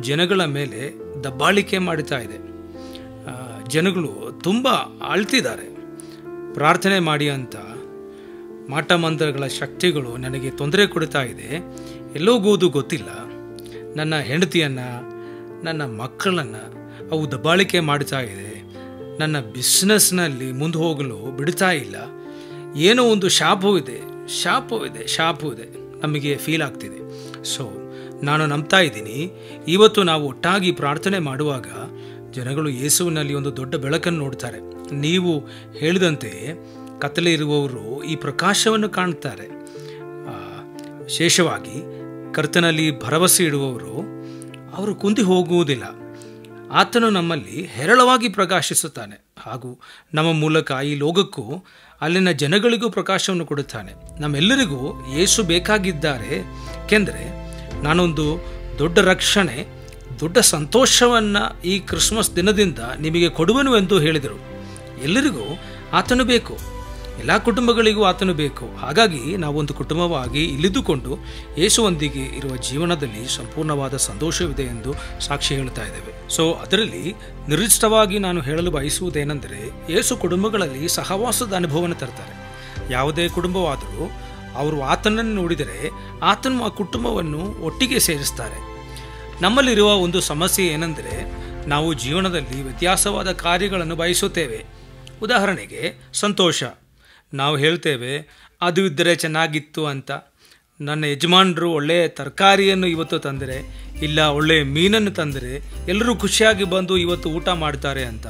ಜನಗಳ ಮೇಲೆ ದಬ್ಬಾಳಿಕೆ ಮಾಡ್ತಾ ಇದೆ. ಜನಗಳು ತುಂಬ ಆಳ್ತಿದ್ದಾರೆ. ಪ್ರಾರ್ಥನೆ ಮಾಡಿ ಅಂತ ಮಾಟಮಂತ್ರಗಳ ಶಕ್ತಿಗಳು ನನಗೆ ತೊಂದರೆ ಕೊಡ್ತಾ ಇದೆ, ಎಲ್ಲೋಗುವುದು ಗೊತ್ತಿಲ್ಲ, ನನ್ನ ಹೆಂಡತಿಯನ್ನು, ನನ್ನ ಮಕ್ಕಳನ್ನು ಅವು ದಬ್ಬಾಳಿಕೆ ಮಾಡ್ತಾ ಇದೆ, ನನ್ನ ಬಿಸ್ನೆಸ್ನಲ್ಲಿ ಮುಂದೆ ಹೋಗಲು ಬಿಡ್ತಾ ಇಲ್ಲ, ಏನೋ ಒಂದು ಶಾಪು ಇದೆ ನಮಗೆ ಫೀಲ್ ಆಗ್ತಿದೆ. ಸೊ ನಾನು ನಂಬ್ತಾ ಇದ್ದೀನಿ, ಇವತ್ತು ನಾವು ಒಟ್ಟಾಗಿ ಪ್ರಾರ್ಥನೆ ಮಾಡುವಾಗ ಜನಗಳು ಯೇಸುವಿನಲ್ಲಿ ಒಂದು ದೊಡ್ಡ ಬೆಳಕನ್ನು ನೋಡ್ತಾರೆ. ನೀವು ಹೇಳಿದಂತೆ ಕತ್ತಲೆ ಇರುವವರು ಈ ಪ್ರಕಾಶವನ್ನು ಕಾಣ್ತಾರೆ. ವಿಶೇಷವಾಗಿ ಕರ್ತನಲ್ಲಿ ಭರವಸೆ ಇಡುವವರು ಅವರು ಕುಂದಿ ಹೋಗುವುದಿಲ್ಲ. ಆತನು ನಮ್ಮಲ್ಲಿ ಹೇರಳವಾಗಿ ಪ್ರಕಾಶಿಸುತ್ತಾನೆ ಹಾಗೂ ನಮ್ಮ ಮೂಲಕ ಈ ಲೋಕಕ್ಕೂ ಅಲ್ಲಿನ ಜನಗಳಿಗೂ ಪ್ರಕಾಶವನ್ನು ಕೊಡುತ್ತಾನೆ. ನಮ್ಮೆಲ್ಲರಿಗೂ ಯೇಸು ಬೇಕಾಗಿದ್ದಾರೆ. ಏಕೆಂದರೆ ನಾನೊಂದು ದೊಡ್ಡ ರಕ್ಷಣೆ, ದೊಡ್ಡ ಸಂತೋಷವನ್ನು ಈ ಕ್ರಿಸ್ಮಸ್ ದಿನದಿಂದ ನಿಮಗೆ ಕೊಡುವನು ಎಂದು ಹೇಳಿದರು. ಎಲ್ಲರಿಗೂ ಆತನು ಬೇಕು, ಎಲ್ಲ ಕುಟುಂಬಗಳಿಗೂ ಆತನು ಬೇಕು. ಹಾಗಾಗಿ ನಾವೊಂದು ಕುಟುಂಬವಾಗಿ ಇಲ್ಲಿದ್ದುಕೊಂಡು ಯೇಸುವೊಂದಿಗೆ ಇರುವ ಜೀವನದಲ್ಲಿ ಸಂಪೂರ್ಣವಾದ ಸಂತೋಷವಿದೆ ಎಂದು ಸಾಕ್ಷಿ ಹೇಳ್ತಾ ಇದ್ದೇವೆ. ಸೊ ಅದರಲ್ಲಿ ನಿರ್ದಿಷ್ಟವಾಗಿ ನಾನು ಹೇಳಲು ಬಯಸುವುದೇನೆಂದರೆ, ಯೇಸು ಕುಟುಂಬಗಳಲ್ಲಿ ಸಹವಾಸದ ಅನುಭವವನ್ನು ತರ್ತಾರೆ. ಯಾವುದೇ ಕುಟುಂಬವಾದರೂ ಅವರು ಆತನನ್ನು ನೋಡಿದರೆ ಆತನು ಆ ಕುಟುಂಬವನ್ನು ಒಟ್ಟಿಗೆ ಸೇರಿಸ್ತಾರೆ. ನಮ್ಮಲ್ಲಿರುವ ಒಂದು ಸಮಸ್ಯೆ ಏನೆಂದರೆ, ನಾವು ಜೀವನದಲ್ಲಿ ವ್ಯತ್ಯಾಸವಾದ ಕಾರ್ಯಗಳನ್ನು ಬಯಸುತ್ತೇವೆ. ಉದಾಹರಣೆಗೆ ಸಂತೋಷ. ನಾವು ಹೇಳ್ತೇವೆ ಅದು ಇದ್ದರೆ ಚೆನ್ನಾಗಿತ್ತು ಅಂತ. ನನ್ನ ಯಜಮಾನರು ಒಳ್ಳೆಯ ತರಕಾರಿಯನ್ನು ಇವತ್ತು ತಂದರೆ, ಇಲ್ಲ ಒಳ್ಳೆಯ ಮೀನನ್ನು ತಂದರೆ ಎಲ್ಲರೂ ಖುಷಿಯಾಗಿ ಬಂದು ಇವತ್ತು ಊಟ ಮಾಡ್ತಾರೆ ಅಂತ.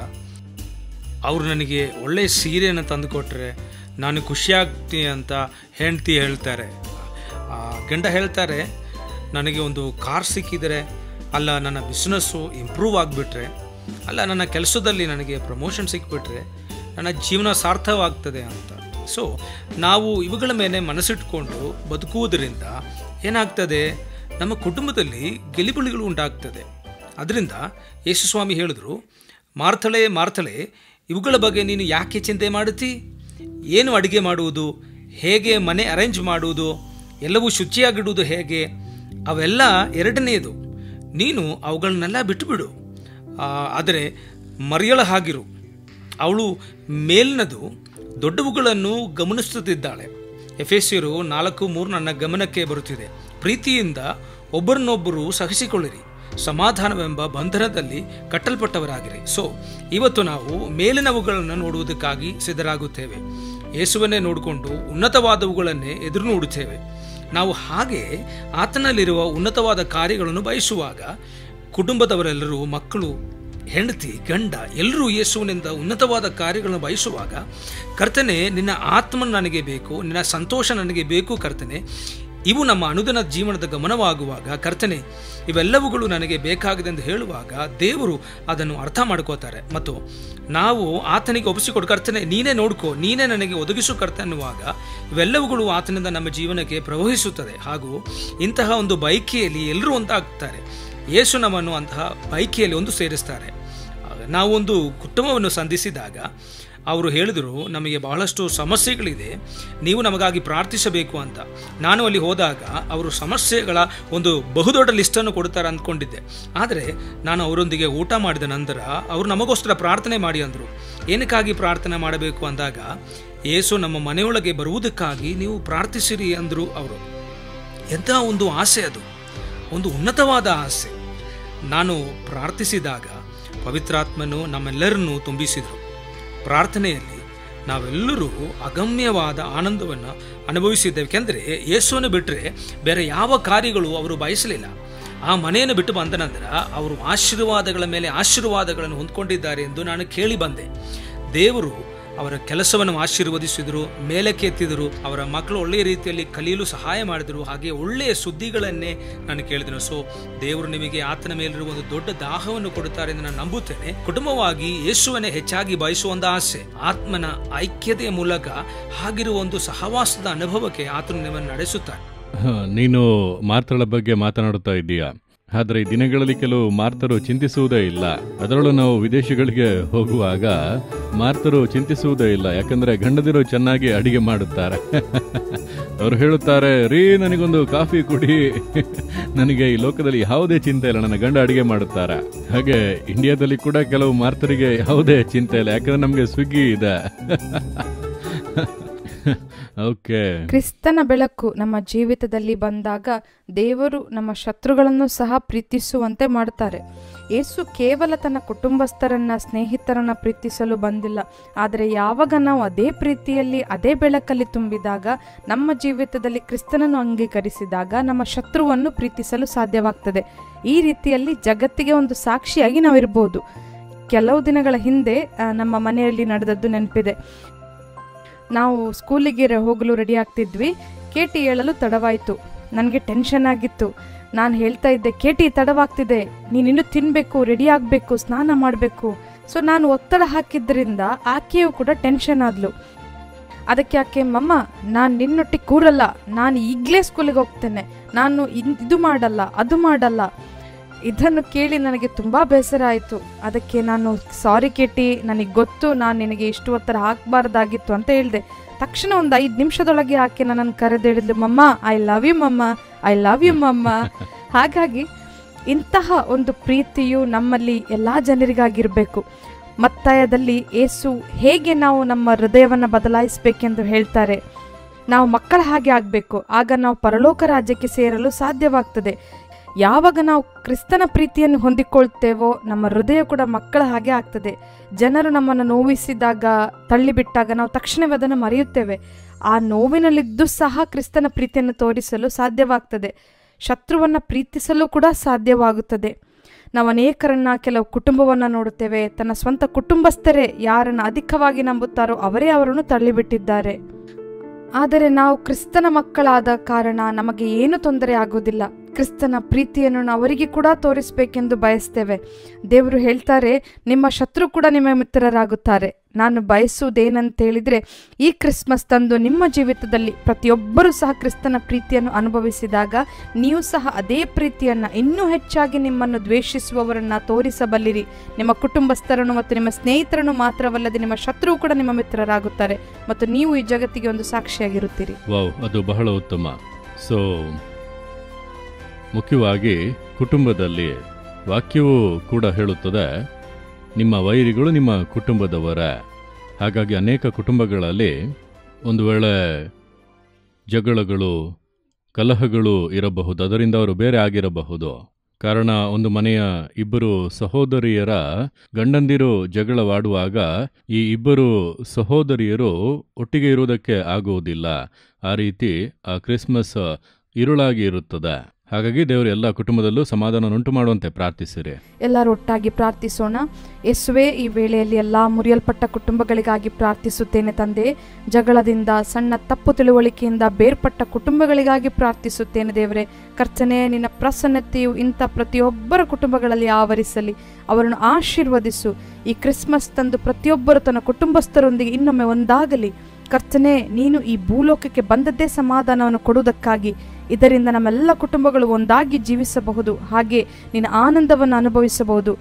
ಅವರು ನನಗೆ ಒಳ್ಳೆಯ ಸೀರೆಯನ್ನು ತಂದು ಕೊಟ್ಟರೆ ನಾನು ಖುಷಿಯಾಗ್ತೀನಿ ಅಂತ ಹೆಂಡತಿ ಹೇಳ್ತಾರೆ. ಗಂಡ ಹೇಳ್ತಾರೆ, ನನಗೆ ಒಂದು ಕಾರ್ ಸಿಕ್ಕಿದರೆ, ಅಲ್ಲ ನನ್ನ ಬಿಸ್ನೆಸ್ಸು ಇಂಪ್ರೂವ್ ಆಗಿಬಿಟ್ರೆ, ಅಲ್ಲ ನನ್ನ ಕೆಲಸದಲ್ಲಿ ನನಗೆ ಪ್ರಮೋಷನ್ ಸಿಕ್ಬಿಟ್ರೆ ನನ್ನ ಜೀವನ ಸಾರ್ಥಕವಾಗ್ತದೆ ಅಂತ. ಸೊ ನಾವು ಇವುಗಳ ಮೇಲೆ ಮನಸ್ಸಿಟ್ಕೊಂಡು ಬದುಕುವುದರಿಂದ ಏನಾಗ್ತದೆ, ನಮ್ಮ ಕುಟುಂಬದಲ್ಲಿ ಗೆಲಿಬುಳಿಗಳು ಉಂಟಾಗ್ತದೆ. ಅದರಿಂದ ಯೇಸು ಸ್ವಾಮಿ ಹೇಳಿದ್ರು, ಮಾರ್ಥಳೆ ಮಾರ್ಥಳೆ, ಇವುಗಳ ಬಗ್ಗೆ ನೀನು ಯಾಕೆ ಚಿಂತೆ ಮಾಡುತ್ತಿ? ಏನು ಅಡುಗೆ ಮಾಡುವುದು, ಹೇಗೆ ಮನೆ ಅರೇಂಜ್ ಮಾಡುವುದು, ಎಲ್ಲವೂ ಶುಚಿಯಾಗಿಡುವುದು ಹೇಗೆ, ಅವೆಲ್ಲ ಎರಡನೆಯದು. ನೀನು ಅವುಗಳನ್ನೆಲ್ಲ ಬಿಟ್ಟುಬಿಡು. ಆದರೆ ಮರಿಯಳ ಹಾಗಿರು, ಅವಳು ಮೇಲಿನದು ದೊಡ್ಡವುಗಳನ್ನು ಗಮನಿಸುತ್ತಿದ್ದಾಳೆ. ಎಫೆಸಿಯರು 4:3 ನನ್ನ ಗಮನಕ್ಕೆ ಬರುತ್ತಿದೆ. ಪ್ರೀತಿಯಿಂದ ಒಬ್ಬರನ್ನೊಬ್ಬರು ಸಹಿಸಿಕೊಳ್ಳಿರಿ, ಸಮಾಧಾನವೆಂಬ ಬಂಧನದಲ್ಲಿ ಕಟ್ಟಲ್ಪಟ್ಟವರಾಗಿರಿ. ಸೊ ಇವತ್ತು ನಾವು ಮೇಲಿನವುಗಳನ್ನು ನೋಡುವುದಕ್ಕಾಗಿ ಸಿದ್ಧರಾಗುತ್ತೇವೆ. ಯೇಸುವನ್ನೇ ನೋಡಿಕೊಂಡು ಉನ್ನತವಾದವುಗಳನ್ನೇ ಎದುರು ನೋಡುತ್ತೇವೆ. ನಾವು ಹಾಗೆ ಆತನಲ್ಲಿರುವ ಉನ್ನತವಾದ ಕಾರ್ಯಗಳನ್ನು ಬಯಸುವಾಗ ಕುಟುಂಬದವರೆಲ್ಲರೂ, ಮಕ್ಕಳು, ಹೆಂಡತಿ, ಗಂಡ ಎಲ್ಲರೂ ಯೇಸುವಿನಿಂದ ಉನ್ನತವಾದ ಕಾರ್ಯಗಳನ್ನು ಬಯಸುವಾಗ, ಕರ್ತನೆ ನಿನ್ನ ಆತ್ಮ ನನಗೆ ಬೇಕು, ನಿನ್ನ ಸಂತೋಷ ನನಗೆ ಬೇಕು ಕರ್ತನೆ, ಇವು ನಮ್ಮ ಅನುದಿನ ಜೀವನದ ಗಮನವಾಗುವಾಗ, ಕರ್ತನೆ ಇವೆಲ್ಲವುಗಳು ನನಗೆ ಬೇಕಾಗಿದೆ ಎಂದು ಹೇಳುವಾಗ ದೇವರು ಅದನ್ನು ಅರ್ಥ ಮಾಡ್ಕೋತಾರೆ. ಮತ್ತು ನಾವು ಆತನಿಗೆ ಒಪ್ಪಿಸಿಕೊಡು, ಕರ್ತನೆ ನೀನೇ ನೋಡ್ಕೋ, ನೀನೇ ನನಗೆ ಒದಗಿಸು ಕರ್ತನೆ ಅನ್ನುವಾಗ ಇವೆಲ್ಲವುಗಳು ಆತನಿಂದ ನಮ್ಮ ಜೀವನಕ್ಕೆ ಪ್ರವಹಿಸುತ್ತದೆ. ಹಾಗೂ ಇಂತಹ ಒಂದು ಬೈಕಿಯಲ್ಲಿ ಎಲ್ಲರೂ ಒಂದಾಗ್ತಾರೆ. ಯೇಸು ನಮ್ಮನ್ನು ಅಂತಹ ಬೈಕಿಯಲ್ಲಿ ಒಂದು ಸೇರಿಸ್ತಾರೆ. ನಾವು ಒಂದು ಕುಟುಂಬವನ್ನು ಸಂಧಿಸಿದಾಗ ಅವರು ಹೇಳಿದರು, ನಮಗೆ ಬಹಳಷ್ಟು ಸಮಸ್ಯೆಗಳಿದೆ, ನೀವು ನಮಗಾಗಿ ಪ್ರಾರ್ಥಿಸಬೇಕು ಅಂತ. ನಾನು ಅಲ್ಲಿ ಹೋದಾಗ ಅವರು ಸಮಸ್ಯೆಗಳ ಒಂದು ಬಹುದೊಡ್ಡ ಲಿಸ್ಟನ್ನು ಕೊಡ್ತಾರೆ ಅಂದ್ಕೊಂಡಿದ್ದೆ. ಆದರೆ ನಾನು ಅವರೊಂದಿಗೆ ಊಟ ಮಾಡಿದ ನಂತರ ಅವರು ನಮಗೋಸ್ಕರ ಪ್ರಾರ್ಥನೆ ಮಾಡಿ ಅಂದರು. ಏನಕ್ಕಾಗಿ ಪ್ರಾರ್ಥನೆ ಮಾಡಬೇಕು ಅಂದಾಗ, ಯೇಸು ನಮ್ಮ ಮನೆಯೊಳಗೆ ಬರುವುದಕ್ಕಾಗಿ ನೀವು ಪ್ರಾರ್ಥಿಸಿರಿ ಅಂದರು ಅವರು. ಎಂಥ ಒಂದು ಆಸೆ ಅದು, ಒಂದು ಉನ್ನತವಾದ ಆಸೆ. ನಾನು ಪ್ರಾರ್ಥಿಸಿದಾಗ ಪವಿತ್ರಾತ್ಮನು ನಮ್ಮೆಲ್ಲರನ್ನೂ ತುಂಬಿಸಿದರು. ಪ್ರಾರ್ಥನೆಯಲ್ಲಿ ನಾವೆಲ್ಲರೂ ಅಗಮ್ಯವಾದ ಆನಂದವನ್ನು ಅನುಭವಿಸಿದ್ದೇವೆ. ಏಕೆಂದರೆ ಯೇಸುವನ್ನು ಬಿಟ್ಟರೆ ಬೇರೆ ಯಾವ ಕಾರ್ಯಗಳು ಅವರು ಬಯಸಲಿಲ್ಲ. ಆ ಮನೆಯನ್ನು ಬಿಟ್ಟು ಬಂದ ನಂತರ ಅವರು ಆಶೀರ್ವಾದಗಳ ಮೇಲೆ ಆಶೀರ್ವಾದಗಳನ್ನು ಹೊಂದ್ಕೊಂಡಿದ್ದಾರೆ ಎಂದು ನಾನು ಕೇಳಿ ಬಂದೆ. ದೇವರು ಅವರ ಕೆಲಸವನ್ನು ಆಶೀರ್ವದಿಸಿದರು, ಮೇಲಕ್ಕೆ ಎತ್ತಿದರು, ಅವರ ಮಕ್ಕಳು ಒಳ್ಳೆಯ ರೀತಿಯಲ್ಲಿ ಕಲಿಯಲು ಸಹಾಯ ಮಾಡಿದರು. ಹಾಗೆ ಒಳ್ಳೆಯ ಸುದ್ದಿಗಳನ್ನೇ ನಾನು ಕೇಳಿದನು. ಸೊ ದೇವರು ನಿಮಗೆ ಆತನ ಮೇಲಿರುವ ಒಂದು ದೊಡ್ಡ ದಾಹವನ್ನು ಕೊಡುತ್ತಾರೆ ಎಂದು ನಾನು ನಂಬುತ್ತೇನೆ. ಕುಟುಂಬವಾಗಿ ಯೇಸುವನ್ನೇ ಹೆಚ್ಚಾಗಿ ಬಯಸುವ ಒಂದು ಆಸೆ, ಆತ್ಮನ ಐಕ್ಯತೆಯ ಮೂಲಕ ಹಾಗಿರುವ ಒಂದು ಸಹವಾಸದ ಅನುಭವಕ್ಕೆ ಆತನು ನಿಮ್ಮನ್ನು ನಡೆಸುತ್ತಾರೆ. ನೀನು ಮಾರ್ತಳ ಬಗ್ಗೆ ಮಾತನಾಡುತ್ತಾ ಇದ್ದೀಯಾ? ಆದರೆ ಈ ದಿನಗಳಲ್ಲಿ ಕೆಲವು ಮಾರ್ತರು ಚಿಂತಿಸುವುದೇ ಇಲ್ಲ. ಅದರಲ್ಲೂ ನಾವು ವಿದೇಶಗಳಿಗೆ ಹೋಗುವಾಗ ಮಾರ್ತರು ಚಿಂತಿಸುವುದೇ ಇಲ್ಲ. ಯಾಕಂದ್ರೆ ಗಂಡದಿರು ಚೆನ್ನಾಗಿ ಅಡಿಗೆ ಮಾಡುತ್ತಾರೆ. ಅವರು ಹೇಳುತ್ತಾರೆ, ರೀ ನನಗೊಂದು ಕಾಫಿ ಕುಡಿ, ನನಗೆ ಈ ಲೋಕದಲ್ಲಿ ಯಾವುದೇ ಚಿಂತೆ ಇಲ್ಲ, ನನ್ನ ಗಂಡ ಅಡಿಗೆ ಮಾಡುತ್ತಾರೆ. ಹಾಗೆ ಇಂಡಿಯಾದಲ್ಲಿ ಕೂಡ ಕೆಲವು ಮಾರ್ತರಿಗೆ ಯಾವುದೇ ಚಿಂತೆ ಇಲ್ಲ, ಯಾಕಂದ್ರೆ ನಮಗೆ ಸ್ವಿಗ್ಗಿ ಇದೆ. ಓಕೆ. ಕ್ರಿಸ್ತನ ಬೆಳಕು ನಮ್ಮ ಜೀವಿತದಲ್ಲಿ ಬಂದಾಗ ದೇವರು ನಮ್ಮ ಶತ್ರುಗಳನ್ನು ಸಹ ಪ್ರೀತಿಸುವಂತೆ ಮಾಡ್ತಾರೆ. ಯೇಸು ಕೇವಲ ತನ್ನ ಕುಟುಂಬಸ್ಥರನ್ನ, ಸ್ನೇಹಿತರನ್ನ ಪ್ರೀತಿಸಲು ಬಂದಿಲ್ಲ. ಆದರೆ ಯಾವಾಗ ನಾವು ಅದೇ ಪ್ರೀತಿಯಲ್ಲಿ, ಅದೇ ಬೆಳಕಲ್ಲಿ ತುಂಬಿದಾಗ, ನಮ್ಮ ಜೀವಿತದಲ್ಲಿ ಕ್ರಿಸ್ತನನ್ನು ಅಂಗೀಕರಿಸಿದಾಗ ನಮ್ಮ ಶತ್ರುವನ್ನು ಪ್ರೀತಿಸಲು ಸಾಧ್ಯವಾಗ್ತದೆ. ಈ ರೀತಿಯಲ್ಲಿ ಜಗತ್ತಿಗೆ ಒಂದು ಸಾಕ್ಷಿಯಾಗಿ ನಾವಿರ್ಬೋದು. ಕೆಲವು ದಿನಗಳ ಹಿಂದೆ ನಮ್ಮ ಮನೆಯಲ್ಲಿ ನಡೆದದ್ದು ನೆನಪಿದೆ. ನಾವು ಸ್ಕೂಲಿಗೆ ಹೋಗಲು ರೆಡಿ ಆಗ್ತಿದ್ವಿ. ಕೇಟಿ ಹೇಳಲು ತಡವಾಯಿತು. ನನಗೆ ಟೆನ್ಷನ್ ಆಗಿತ್ತು. ನಾನು ಹೇಳ್ತಾ ಇದ್ದೆ, ಕೇಟಿ ತಡವಾಗ್ತಿದೆ, ನೀನಿನ್ನೂ ತಿನ್ನಬೇಕು, ರೆಡಿ ಆಗಬೇಕು, ಸ್ನಾನ ಮಾಡಬೇಕು. ಸೊ ನಾನು ಒತ್ತಡ ಹಾಕಿದ್ರಿಂದ ಆಕೆಯೂ ಕೂಡ ಟೆನ್ಷನ್ ಆದ್ಲು. ಅದಕ್ಕೆ ಆಕೆ, ಮಮ್ಮ ನಾನು ನಿನ್ನೊಟ್ಟಿಗೆ ಕೂರಲ್ಲ, ನಾನು ಈಗಲೇ ಸ್ಕೂಲಿಗೆ ಹೋಗ್ತೇನೆ, ನಾನು ಇದು ಮಾಡಲ್ಲ, ಅದು ಮಾಡಲ್ಲ. ಇದನ್ನು ಕೇಳಿ ನನಗೆ ತುಂಬ ಬೇಸರ ಆಯಿತು. ಅದಕ್ಕೆ ನಾನು, ಸಾರಿ ಕೇಟಿ, ನನಗೆ ಗೊತ್ತು ನಾನು ನಿನಗೆ ಇಷ್ಟು ಒತ್ತಡ ಹಾಕಬಾರ್ದಾಗಿತ್ತು ಅಂತ ಹೇಳಿದೆ. ತಕ್ಷಣ ಒಂದು 5 ನಿಮಿಷದೊಳಗೆ ಆಕೆ ನನ್ನನ್ನು ಕರೆದು ಹೇಳಿದ್ಲು, ಮಮ್ಮ ಐ ಲವ್ ಯು ಮಮ್ಮ, ಐ ಲವ್ ಯು ಮಮ್ಮ. ಹಾಗಾಗಿ ಇಂತಹ ಒಂದು ಪ್ರೀತಿಯು ನಮ್ಮಲ್ಲಿ ಎಲ್ಲ ಜನರಿಗಾಗಿರಬೇಕು. ಮತ್ತಾಯದಲ್ಲಿ ಯೇಸು ಹೇಗೆ ನಾವು ನಮ್ಮ ಹೃದಯವನ್ನು ಬದಲಾಯಿಸಬೇಕೆಂದು ಹೇಳ್ತಾರೆ. ನಾವು ಮಕ್ಕಳ ಹಾಗೆ ಆಗಬೇಕು, ಆಗ ನಾವು ಪರಲೋಕ ರಾಜ್ಯಕ್ಕೆ ಸೇರಲು ಸಾಧ್ಯವಾಗ್ತದೆ. ಯಾವಾಗ ನಾವು ಕ್ರಿಸ್ತನ ಪ್ರೀತಿಯನ್ನು ಹೊಂದಿಕೊಳ್ತೇವೋ ನಮ್ಮ ಹೃದಯ ಕೂಡ ಮಕ್ಕಳ ಹಾಗೆ ಆಗ್ತದೆ. ಜನರು ನಮ್ಮನ್ನು ನೋವಿಸಿದಾಗ, ತಳ್ಳಿಬಿಟ್ಟಾಗ ನಾವು ತಕ್ಷಣವೇ ಅದನ್ನು ಮರೆಯುತ್ತೇವೆ. ಆ ನೋವಿನಲ್ಲಿದ್ದು ಸಹ ಕ್ರಿಸ್ತನ ಪ್ರೀತಿಯನ್ನು ತೋರಿಸಲು ಸಾಧ್ಯವಾಗ್ತದೆ. ಶತ್ರುವನ್ನು ಪ್ರೀತಿಸಲು ಕೂಡ ಸಾಧ್ಯವಾಗುತ್ತದೆ. ನಾವು ಅನೇಕರನ್ನ, ಕೆಲವು ಕುಟುಂಬವನ್ನು ನೋಡುತ್ತೇವೆ, ತನ್ನ ಸ್ವಂತ ಕುಟುಂಬಸ್ಥರೇ ಯಾರನ್ನು ಅಧಿಕವಾಗಿ ನಂಬುತ್ತಾರೋ ಅವರೇ ಅವರನ್ನು ತಳ್ಳಿಬಿಟ್ಟಿದ್ದಾರೆ. ಆದರೆ ನಾವು ಕ್ರಿಸ್ತನ ಮಕ್ಕಳಾದ ಕಾರಣ ನಮಗೆ ಏನು ತೊಂದರೆ ಆಗುವುದಿಲ್ಲ. ಕ್ರಿಸ್ತನ ಪ್ರೀತಿಯನ್ನು ನಾವು ಅವರಿಗೆ ಕೂಡ ತೋರಿಸಬೇಕೆಂದು ಬಯಸ್ತೇವೆ. ದೇವರು ಹೇಳ್ತಾರೆ, ನಿಮ್ಮ ಶತ್ರು ಕೂಡ ನಿಮ್ಮ ಮಿತ್ರರಾಗುತ್ತಾರೆ. ನಾನು ಬಯಸುವುದೇನಂತೇಳಿದರೆ, ಈ ಕ್ರಿಸ್ಮಸ್ ತಂದು ನಿಮ್ಮ ಜೀವಿತದಲ್ಲಿ ಪ್ರತಿಯೊಬ್ಬರೂ ಸಹ ಕ್ರಿಸ್ತನ ಪ್ರೀತಿಯನ್ನು ಅನುಭವಿಸಿದಾಗ ನೀವು ಸಹ ಅದೇ ಪ್ರೀತಿಯನ್ನು ಇನ್ನೂ ಹೆಚ್ಚಾಗಿ ನಿಮ್ಮನ್ನು ದ್ವೇಷಿಸುವವರನ್ನು ತೋರಿಸಬಲ್ಲಿರಿ. ನಿಮ್ಮ ಕುಟುಂಬಸ್ಥರನ್ನು ಮತ್ತು ನಿಮ್ಮ ಸ್ನೇಹಿತರನ್ನು ಮಾತ್ರವಲ್ಲದೆ ನಿಮ್ಮ ಶತ್ರುವು ಕೂಡ ನಿಮ್ಮ ಮಿತ್ರರಾಗುತ್ತಾರೆ ಮತ್ತು ನೀವು ಈ ಜಗತ್ತಿಗೆ ಒಂದು ಸಾಕ್ಷಿಯಾಗಿರುತ್ತೀರಿ. ವಾವ್, ಅದು ಬಹಳ ಉತ್ತಮ. ಸೊ ಮುಖ್ಯವಾಗಿ ಕುಟುಂಬದಲ್ಲಿ ವಾಕ್ಯವೂ ಕೂಡ ಹೇಳುತ್ತದೆ, ನಿಮ್ಮ ವೈರಿಗಳು ನಿಮ್ಮ ಕುಟುಂಬದವರ. ಹಾಗಾಗಿ ಅನೇಕ ಕುಟುಂಬಗಳಲ್ಲಿ ಒಂದು ವೇಳೆ ಜಗಳಗಳು, ಕಲಹಗಳು ಇರಬಹುದು, ಅದರಿಂದ ಅವರು ಬೇರೆ ಆಗಿರಬಹುದು. ಕಾರಣ ಒಂದು ಮನೆಯ ಇಬ್ಬರು ಸಹೋದರಿಯರ ಗಂಡಂದಿರು ಜಗಳವಾಡುವಾಗ ಈ ಇಬ್ಬರು ಸಹೋದರಿಯರು ಒಟ್ಟಿಗೆ ಇರುವುದಕ್ಕೆ ಆಗುವುದಿಲ್ಲ. ಆ ರೀತಿ ಆ ಕ್ರಿಸ್ಮಸ್ ഇരുಳಾಗಿ ಇರುತ್ತದೆ. ಹಾಗಾಗಿ ದೇವರು ಎಲ್ಲ ಕುಟುಂಬದಲ್ಲೂ ಸಮಾಧಾನವನ್ನುಂಟು ಮಾಡುವಂತೆ ಪ್ರಾರ್ಥಿಸಿರಿ. ಎಲ್ಲರೂ ಒಟ್ಟಾಗಿ ಪ್ರಾರ್ಥಿಸೋಣ. ಯೇಸುವೇ, ಈ ವೇಳೆಯಲ್ಲಿ ಎಲ್ಲ ಮುರಿಯಲ್ಪಟ್ಟ ಕುಟುಂಬಗಳಿಗಾಗಿ ಪ್ರಾರ್ಥಿಸುತ್ತೇನೆ ತಂದೆ. ಜಗಳದಿಂದ, ಸಣ್ಣ ತಪ್ಪು ತಿಳುವಳಿಕೆಯಿಂದ ಬೇರ್ಪಟ್ಟ ಕುಟುಂಬಗಳಿಗಾಗಿ ಪ್ರಾರ್ಥಿಸುತ್ತೇನೆ ದೇವರೇ. ಕರ್ತನೇ, ನಿನ್ನ ಪ್ರಸನ್ನತೆಯು ಇಂಥ ಪ್ರತಿಯೊಬ್ಬರ ಕುಟುಂಬಗಳಲ್ಲಿ ಆವರಿಸಲಿ, ಅವರನ್ನು ಆಶೀರ್ವದಿಸು. ಈ ಕ್ರಿಸ್ಮಸ್ ತಂದು ಪ್ರತಿಯೊಬ್ಬರು ತನ್ನ ಕುಟುಂಬಸ್ಥರೊಂದಿಗೆ ಇನ್ನೊಮ್ಮೆ ಒಂದಾಗಲಿ. ಕರ್ತನೇ, ನೀನು ಈ ಭೂಲೋಕಕ್ಕೆ ಬಂದದ್ದೇ ಸಮಾಧಾನವನ್ನು ಕೊಡುವುದಕ್ಕಾಗಿ. ಇದರಿಂದ ನಮ್ಮೆಲ್ಲ ಕುಟುಂಬಗಳು ಒಂದಾಗಿ ಜೀವಿಸಬಹುದು, ಹಾಗೆ ನಿನ್ನ ಆನಂದವನ್ನು ಅನುಭವಿಸಬಹುದು.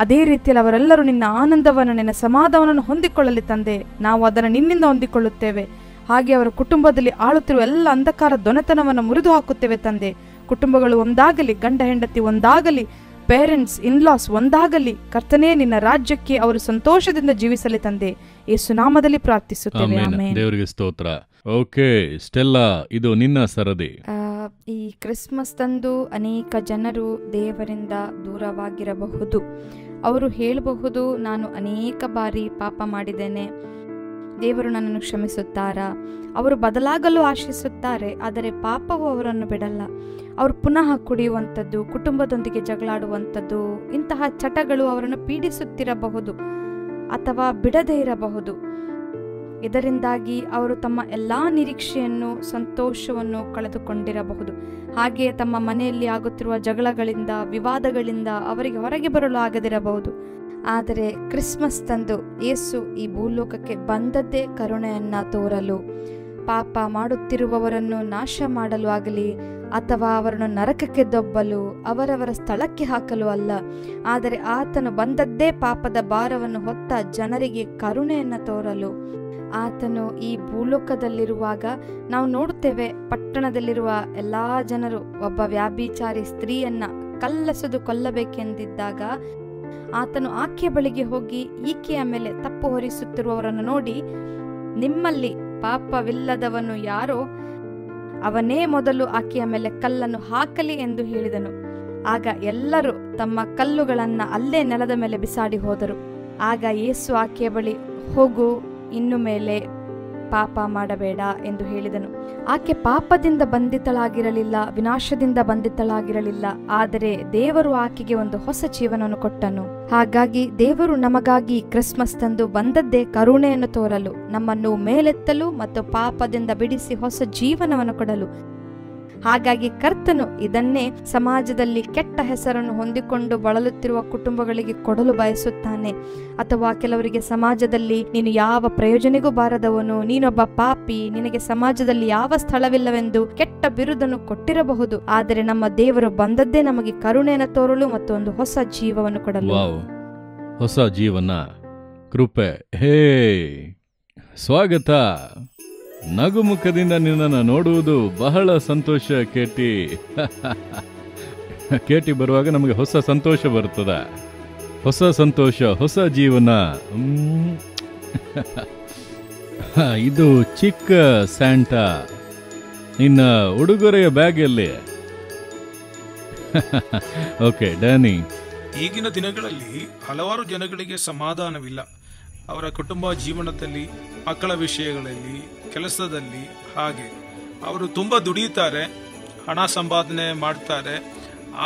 ಅದೇ ರೀತಿಯಲ್ಲಿ ಅವರೆಲ್ಲರೂ ನಿನ್ನ ಆನಂದವನ್ನು, ನಿನ್ನ ಸಮಾಧಾನವನ್ನು ಹೊಂದಿಕೊಳ್ಳಲಿ ತಂದೆ. ನಾವು ಅದನ್ನು ನಿನ್ನಿಂದ ಹೊಂದಿಕೊಳ್ಳುತ್ತೇವೆ. ಹಾಗೆ ಅವರ ಕುಟುಂಬದಲ್ಲಿ ಆಳುತ್ತಿರುವ ಎಲ್ಲ ಅಂಧಕಾರ ದೊನೆತನವನ್ನು ಮುರಿದು ಹಾಕುತ್ತೇವೆ ತಂದೆ. ಕುಟುಂಬಗಳು ಒಂದಾಗಲಿ, ಗಂಡ ಹೆಂಡತಿ ಒಂದಾಗಲಿ, ಪೇರೆಂಟ್ಸ್, ಇನ್ಲಾಸ್ ಒಂದಾಗಲಿ. ಕರ್ತನೇ, ನಿನ್ನ ರಾಜ್ಯಕ್ಕೆ ಅವರು ಸಂತೋಷದಿಂದ ಜೀವಿಸಲಿ ತಂದೆ. ಯೇಸು ನಾಮದಲ್ಲಿ ಪ್ರಾರ್ಥಿಸುತ್ತೇವೆ, ಆಮೆನ್. ದೇವರಿಗೆ ಸ್ತೋತ್ರ. ಓಕೆ ಸ್ಟೆಲ್ಲಾ, ಇದು ನಿನ್ನ ಸರದಿ. ಈ ಕ್ರಿಸ್ಮಸ್ ತಂದು ಅನೇಕ ಜನರು ದೇವರಿಂದ ದೂರವಾಗಿರಬಹುದು. ಅವರು ಹೇಳಬಹುದು, ನಾನು ಅನೇಕ ಬಾರಿ ಪಾಪ ಮಾಡಿದ್ದೇನೆ, ದೇವರು ನನ್ನನ್ನು ಕ್ಷಮಿಸುತ್ತಾರಾ? ಅವರು ಬದಲಾಗಲು ಆಶಿಸುತ್ತಾರೆ, ಆದರೆ ಪಾಪವು ಅವರನ್ನು ಬಿಡಲ್ಲ. ಅವರು ಪುನಃ ಕುಡಿಯುವಂಥದ್ದು, ಕುಟುಂಬದೊಂದಿಗೆ ಜಗಳಾಡುವಂಥದ್ದು, ಇಂತಹ ಚಟಗಳು ಅವರನ್ನು ಪೀಡಿಸುತ್ತಿರಬಹುದು ಅಥವಾ ಬಿಡದೇ ಇರಬಹುದು. ಇದರಿಂದಾಗಿ ಅವರು ತಮ್ಮ ಎಲ್ಲ ನಿರೀಕ್ಷೆಯನ್ನು, ಸಂತೋಷವನ್ನು ಕಳೆದುಕೊಂಡಿರಬಹುದು. ಹಾಗೆಯೇ ತಮ್ಮ ಮನೆಯಲ್ಲಿ ಆಗುತ್ತಿರುವ ಜಗಳಗಳಿಂದ, ವಿವಾದಗಳಿಂದ ಅವರಿಗೆ ಹೊರಗೆ ಬರಲು ಆಗದಿರಬಹುದು. ಆದರೆ ಕ್ರಿಸ್ಮಸ್ ತಂದು ಯೇಸು ಈ ಭೂಲೋಕಕ್ಕೆ ಬಂದದ್ದೇ ಕರುಣೆಯನ್ನು ತೋರಲು, ಪಾಪ ಮಾಡುತ್ತಿರುವವರನ್ನು ನಾಶ ಮಾಡಲು ಆಗಲಿ ಅಥವಾ ಅವರನ್ನು ನರಕಕ್ಕೆ ದೊಬ್ಬಲು, ಅವರವರ ಸ್ಥಳಕ್ಕೆ ಹಾಕಲು ಅಲ್ಲ. ಆದರೆ ಆತನು ಬಂದದ್ದೇ ಪಾಪದ ಭಾರವನ್ನು ಹೊತ್ತ ಜನರಿಗೆ ಕರುಣೆಯನ್ನು ತೋರಲು. ಆತನು ಈ ಭೂಲೋಕದಲ್ಲಿರುವಾಗ ನಾವು ನೋಡುತ್ತೇವೆ, ಪಟ್ಟಣದಲ್ಲಿರುವ ಎಲ್ಲ ಜನರು ಒಬ್ಬ ವ್ಯಾಭಿಚಾರಿ ಸ್ತ್ರೀಯನ್ನ ಕಲ್ಲಸೆದು ಕೊಲ್ಲಬೇಕೆಂದಿದ್ದಾಗ ಆತನು ಆಕೆಯ ಬಳಿಗೆ ಹೋಗಿ ಈಕೆಯ ಮೇಲೆ ತಪ್ಪು ಹೊರಿಸುತ್ತಿರುವವರನ್ನು ನೋಡಿ, ನಿಮ್ಮಲ್ಲಿ ಪಾಪವಿಲ್ಲದವನು ಯಾರೋ ಅವನೇ ಮೊದಲು ಆಕೆಯ ಮೇಲೆ ಕಲ್ಲನ್ನು ಹಾಕಲಿ ಎಂದು ಹೇಳಿದನು. ಆಗ ಎಲ್ಲರೂ ತಮ್ಮ ಕಲ್ಲುಗಳನ್ನು ಅಲ್ಲೇ ನೆಲದ ಮೇಲೆ ಬಿಸಾಡಿ ಹೋದರು. ಆಗ ಯೇಸು ಆಕೆಯ ಬಳಿ, ಹೋಗು, ಇನ್ನು ಮೇಲೆ ಪಾಪ ಮಾಡಬೇಡ ಎಂದು ಹೇಳಿದನು. ಆಕೆ ಪಾಪದಿಂದ ಬಂಧಿತಳಾಗಿರಲಿಲ್ಲ, ವಿನಾಶದಿಂದ ಬಂಧಿತಳಾಗಿರಲಿಲ್ಲ, ಆದರೆ ದೇವರು ಆಕೆಗೆ ಒಂದು ಹೊಸ ಜೀವನವನ್ನು ಕೊಟ್ಟನು. ಹಾಗಾಗಿ ದೇವರು ನಮಗಾಗಿ ಕ್ರಿಸ್ಮಸ್ ತಂದು ಬಂದದ್ದೇ ಕರುಣೆಯನ್ನು ತೋರಲು, ನಮ್ಮನ್ನು ಮೇಲೆತ್ತಲು ಮತ್ತು ಪಾಪದಿಂದ ಬಿಡಿಸಿ ಹೊಸ ಜೀವನವನ್ನು ಕೊಡಲು. ಹಾಗಾಗಿ ಕರ್ತನು ಇದನ್ನೇ ಸಮಾಜದಲ್ಲಿ ಕೆಟ್ಟ ಹೆಸರನ್ನು ಹೊಂದಿಕೊಂಡು ಬಳಲುತ್ತಿರುವ ಕುಟುಂಬಗಳಿಗೆ ಕೊಡಲು ಬಯಸುತ್ತಾನೆ. ಅಥವಾ ಕೆಲವರಿಗೆ ಸಮಾಜದಲ್ಲಿ ನೀನು ಯಾವ ಪ್ರಯೋಜನೆಗೂ ಬಾರದವನು, ನೀನೊಬ್ಬ ಪಾಪಿ, ನಿನಗೆ ಸಮಾಜದಲ್ಲಿ ಯಾವ ಸ್ಥಳವಿಲ್ಲವೆಂದು ಕೆಟ್ಟ ಬಿರುದನ್ನು ಕೊಟ್ಟಿರಬಹುದು. ಆದರೆ ನಮ್ಮ ದೇವರು ಬಂದದ್ದೇ ನಮಗೆ ಕರುಣೆಯನ್ನು ತೋರಲು ಮತ್ತು ಒಂದು ಹೊಸ ಜೀವವನ್ನು ಕೊಡಲು. ಹೊಸ ಜೀವನ, ಕೃಪೆ. ಹೇ, ಸ್ವಾಗತ. ನಗುಮುಖದಿಂದ ನಿನ್ನನ್ನು ನೋಡುವುದು ಬಹಳ ಸಂತೋಷ ಕೇಟಿ. ಕೇಟಿ ಬರುವಾಗ ನಮಗೆ ಹೊಸ ಸಂತೋಷ ಬರುತ್ತದೆ, ಹೊಸ ಸಂತೋಷ, ಹೊಸ ಜೀವನ. ಇದು ಚಿಕ್ಕ ಸ್ಯಾಂಟಾ, ನಿನ್ನ ಉಡುಗೊರೆಯ ಬ್ಯಾಗಲ್ಲಿ. ಓಕೆ ಡ್ಯಾನಿ, ಈಗಿನ ದಿನಗಳಲ್ಲಿ ಹಲವಾರು ಜನಗಳಿಗೆ ಸಮಾಧಾನವಿಲ್ಲ. ಅವರ ಕುಟುಂಬ ಜೀವನದಲ್ಲಿ, ಮಕ್ಕಳ ವಿಷಯಗಳಲ್ಲಿ, ಕೆಲಸದಲ್ಲಿ. ಹಾಗೆ ಅವರು ತುಂಬ ದುಡಿಯುತ್ತಾರೆ, ಹಣ ಸಂಪಾದನೆ ಮಾಡ್ತಾರೆ,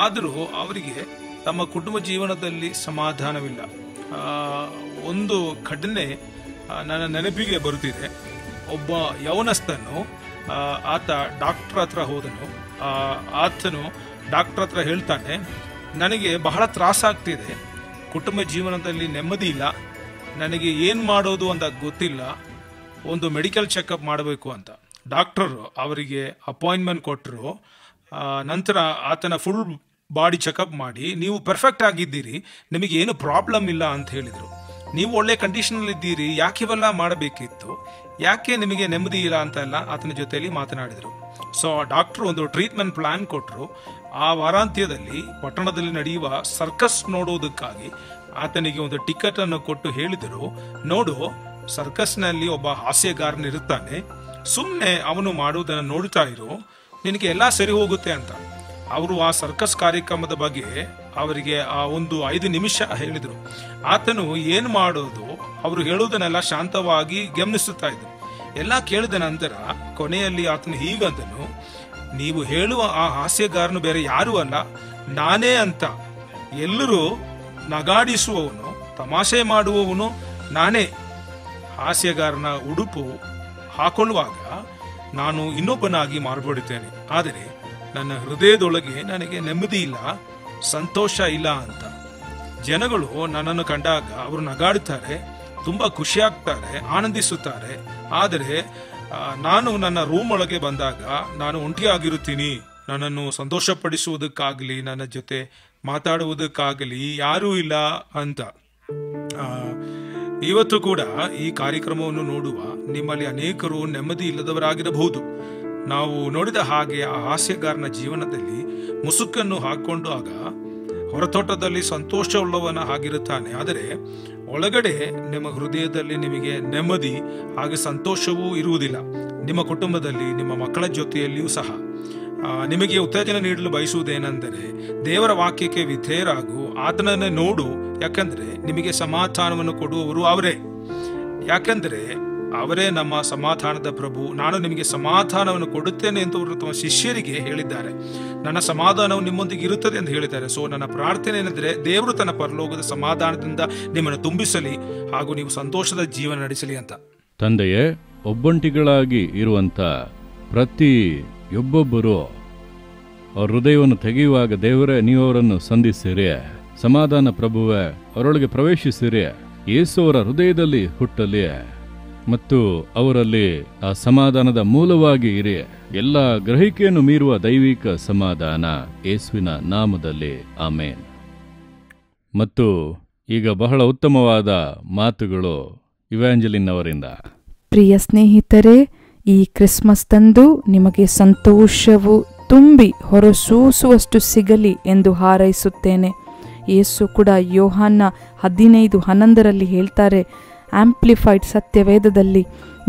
ಆದರೂ ಅವರಿಗೆ ತಮ್ಮ ಕುಟುಂಬ ಜೀವನದಲ್ಲಿ ಸಮಾಧಾನವಿಲ್ಲ. ಒಂದು ಘಟನೆ ನನ್ನ ನೆನಪಿಗೆ ಬರುತ್ತಿದೆ. ಒಬ್ಬ ಯೌವನಸ್ಥನು, ಆತ ಡಾಕ್ಟರ್ ಹತ್ರ ಹೋದನು. ಆತನು ಡಾಕ್ಟರ್ ಹತ್ರ ಹೇಳ್ತಾನೆ, ನನಗೆ ಬಹಳ ತ್ರಾಸಾಗ್ತಿದೆ, ಕುಟುಂಬ ಜೀವನದಲ್ಲಿ ನೆಮ್ಮದಿ ಇಲ್ಲ, ನನಗೆ ಏನು ಮಾಡೋದು ಅಂತ ಗೊತ್ತಿಲ್ಲ, ಒಂದು ಮೆಡಿಕಲ್ ಚೆಕಪ್ ಮಾಡಬೇಕು ಅಂತ. ಡಾಕ್ಟರು ಅವರಿಗೆ ಅಪಾಯಿಂಟ್ಮೆಂಟ್ ಕೊಟ್ಟರು. ನಂತರ ಆತನ ಫುಲ್ ಬಾಡಿ ಚೆಕಪ್ ಮಾಡಿ, ನೀವು ಪರ್ಫೆಕ್ಟ್ ಆಗಿದ್ದೀರಿ, ನಿಮಗೆ ಏನು ಪ್ರಾಬ್ಲಮ್ ಇಲ್ಲ ಅಂತ ಹೇಳಿದರು. ನೀವು ಒಳ್ಳೆ ಕಂಡೀಷನಲ್ಲಿದ್ದೀರಿ, ಯಾಕೆ ಇವೆಲ್ಲ ಮಾಡಬೇಕಿತ್ತು, ಯಾಕೆ ನಿಮಗೆ ನೆಮ್ಮದಿ ಇಲ್ಲ ಅಂತೆಲ್ಲ ಆತನ ಜೊತೆಯಲ್ಲಿ ಮಾತನಾಡಿದರು. ಸೊ ಡಾಕ್ಟ್ರು ಒಂದು ಟ್ರೀಟ್ಮೆಂಟ್ ಪ್ಲಾನ್ ಕೊಟ್ಟರು. ಆ ವಾರಾಂತ್ಯದಲ್ಲಿ ಪಟ್ಟಣದಲ್ಲಿ ನಡೆಯುವ ಸರ್ಕಸ್ ನೋಡೋದಕ್ಕಾಗಿ ಆತನಿಗೆ ಒಂದು ಟಿಕೆಟ್ ಅನ್ನು ಕೊಟ್ಟು ಹೇಳಿದರು, ನೋಡು, ಸರ್ಕಸ್ನಲ್ಲಿ ಒಬ್ಬ ಹಾಸ್ಯಗಾರನಿರುತ್ತಾನೆ, ಸುಮ್ಮನೆ ಅವನು ಮಾಡುವುದನ್ನು ನೋಡ್ತಾ ಇರು, ನಿನಗೆ ಎಲ್ಲ ಸರಿ ಹೋಗುತ್ತೆ ಅಂತ. ಅವರು ಆ ಸರ್ಕಸ್ ಕಾರ್ಯಕ್ರಮದ ಬಗ್ಗೆ ಅವರಿಗೆ ಆ ಒಂದು 5 ನಿಮಿಷ ಹೇಳಿದರು. ಆತನು ಏನು ಮಾಡೋದು, ಅವರು ಹೇಳುವುದನ್ನೆಲ್ಲ ಶಾಂತವಾಗಿ ಗಮನಿಸುತ್ತಾ ಇದ್ದರು. ಎಲ್ಲ ಕೇಳಿದ ನಂತರ ಕೊನೆಯಲ್ಲಿ ಆತನು ಹೀಗಂದನು, ನೀವು ಹೇಳುವ ಆ ಹಾಸ್ಯಗಾರನು ಬೇರೆ ಯಾರೂ ಅಲ್ಲ, ನಾನೇ ಅಂತ. ಎಲ್ಲರೂ ನಗಾಡಿಸುವವನು, ತಮಾಷೆ ಮಾಡುವವನು ನಾನೇ. ಹಾಸ್ಯಗಾರನ ಉಡುಪು ಹಾಕೊಳ್ಳುವಾಗ ನಾನು ಇನ್ನೊಬ್ಬನಾಗಿ ಮಾರ್ಪಡುತ್ತೇನೆ, ಆದರೆ ನನ್ನ ಹೃದಯದೊಳಗೆ ನನಗೆ ನೆಮ್ಮದಿ ಇಲ್ಲ, ಸಂತೋಷ ಇಲ್ಲ ಅಂತ. ಜನಗಳು ನನ್ನನ್ನು ಕಂಡಾಗ ಅವರು ನಗಾಡುತ್ತಾರೆ, ತುಂಬ ಖುಷಿಯಾಗ್ತಾರೆ, ಆನಂದಿಸುತ್ತಾರೆ. ಆದರೆ ನಾನು ನನ್ನ ರೂಮ್ ಒಳಗೆ ಬಂದಾಗ ನಾನು ಒಂಟಿಯಾಗಿರುತ್ತೀನಿ. ನನ್ನನ್ನು ಸಂತೋಷಪಡಿಸುವುದಕ್ಕಾಗಲಿ, ನನ್ನ ಜೊತೆ ಮಾತಾಡುವುದಕ್ಕಾಗಲಿ ಯಾರೂ ಇಲ್ಲ ಅಂತ. ಇವತ್ತು ಕೂಡ ಈ ಕಾರ್ಯಕ್ರಮವನ್ನು ನೋಡುವ ನಿಮ್ಮಲ್ಲಿ ಅನೇಕರು ನೆಮ್ಮದಿ ಇಲ್ಲದವರಾಗಿರಬಹುದು. ನಾವು ನೋಡಿದ ಹಾಗೆ ಆ ಹಾಸ್ಯಗಾರನ ಜೀವನದಲ್ಲಿ ಮುಸುಕನ್ನು ಹಾಕೊಂಡು ಆಗ ಹೊರತೋಟದಲ್ಲಿ ಸಂತೋಷವುಳ್ಳವನ ಆಗಿರುತ್ತಾನೆ, ಆದರೆ ಒಳಗಡೆ ನಿಮ್ಮ ಹೃದಯದಲ್ಲಿ ನಿಮಗೆ ನೆಮ್ಮದಿ ಹಾಗೆ ಸಂತೋಷವೂ ಇರುವುದಿಲ್ಲ. ನಿಮ್ಮ ಕುಟುಂಬದಲ್ಲಿ, ನಿಮ್ಮ ಮಕ್ಕಳ ಜೊತೆಯಲ್ಲಿಯೂ ಸಹ ನಿಮಗೆ ಉತ್ತೇಜನ ನೀಡಲು ಬಯಸುವುದೇನೆಂದರೆ, ದೇವರ ವಾಕ್ಯಕ್ಕೆ ವಿಧೇಯರಾಗು, ಆತನನ್ನೇ ನೋಡು, ಯಾಕಂದರೆ ನಿಮಗೆ ಸಮಾಧಾನವನ್ನು ಕೊಡುವವರು ಅವರೇ. ಯಾಕಂದರೆ ಅವರೇ ನಮ್ಮ ಸಮಾಧಾನದ ಪ್ರಭು. ನಾನು ನಿಮಗೆ ಸಮಾಧಾನವನ್ನು ಕೊಡುತ್ತೇನೆ ಎಂದು ಅವರು ತಮ್ಮ ಶಿಷ್ಯರಿಗೆ ಹೇಳಿದ್ದಾರೆ. ನನ್ನ ಸಮಾಧಾನವು ನಿಮ್ಮೊಂದಿಗೆ ಇರುತ್ತದೆ ಎಂದು ಹೇಳಿದ್ದಾರೆ. ಸೊ ನನ್ನ ಪ್ರಾರ್ಥನೆ ಏನೆಂದರೆ, ದೇವರು ತನ್ನ ಪರಲೋಕದ ಸಮಾಧಾನದಿಂದ ನಿಮ್ಮನ್ನು ತುಂಬಿಸಲಿ ಹಾಗೂ ನೀವು ಸಂತೋಷದ ಜೀವನ ನಡೆಸಲಿ ಅಂತ. ತಂದೆಯೇ, ಒಬ್ಬಂಟಿಗಳಾಗಿ ಇರುವಂಥ ಪ್ರತಿಯೊಬ್ಬೊಬ್ಬರು ಅವ್ರ ಹೃದಯವನ್ನು ತೆಗೆಯುವಾಗ ದೇವರೇ ನೀವು ಅವರನ್ನು ಸಂಧಿಸಿರಿ. ಸಮಾಧಾನ ಪ್ರಭುವೇ ಅವರೊಳಗೆ ಪ್ರವೇಶಿಸಿರಿ. ಯೇಸು ಅವರ ಹೃದಯದಲ್ಲಿ ಹುಟ್ಟಲಿ ಮತ್ತು ಅವರಲ್ಲಿ ಆ ಸಮಾಧಾನದ ಮೂಲವಾಗಿ ಇರಿ. ಎಲ್ಲ ಗ್ರಹಿಕೆಯನ್ನು ಮೀರುವ ದೈವಿಕ ಸಮಾಧಾನ ಯೇಸುವಿನ ನಾಮದಲ್ಲಿ, ಆಮೇನ್. ಮತ್ತು ಈಗ ಬಹಳ ಉತ್ತಮವಾದ ಮಾತುಗಳು ಇವ್ಯಾಂಜಲಿನ್ ಅವರಿಂದ. ಪ್ರಿಯ ಸ್ನೇಹಿತರೆ, ಈ ಕ್ರಿಸ್ಮಸ್ ತಂದು ನಿಮಗೆ ಸಂತೋಷವು ತುಂಬಿ ಹೊರಸೂಸುವಷ್ಟು ಸಿಗಲಿ ಎಂದು ಹಾರೈಸುತ್ತೇನೆ. ಯೇಸು ಕೂಡ ಯೋಹಾನ 15:11 ಹೇಳ್ತಾರೆ, ಆಂಪ್ಲಿಫೈಡ್ ಸತ್ಯವೇದದಲ್ಲಿ,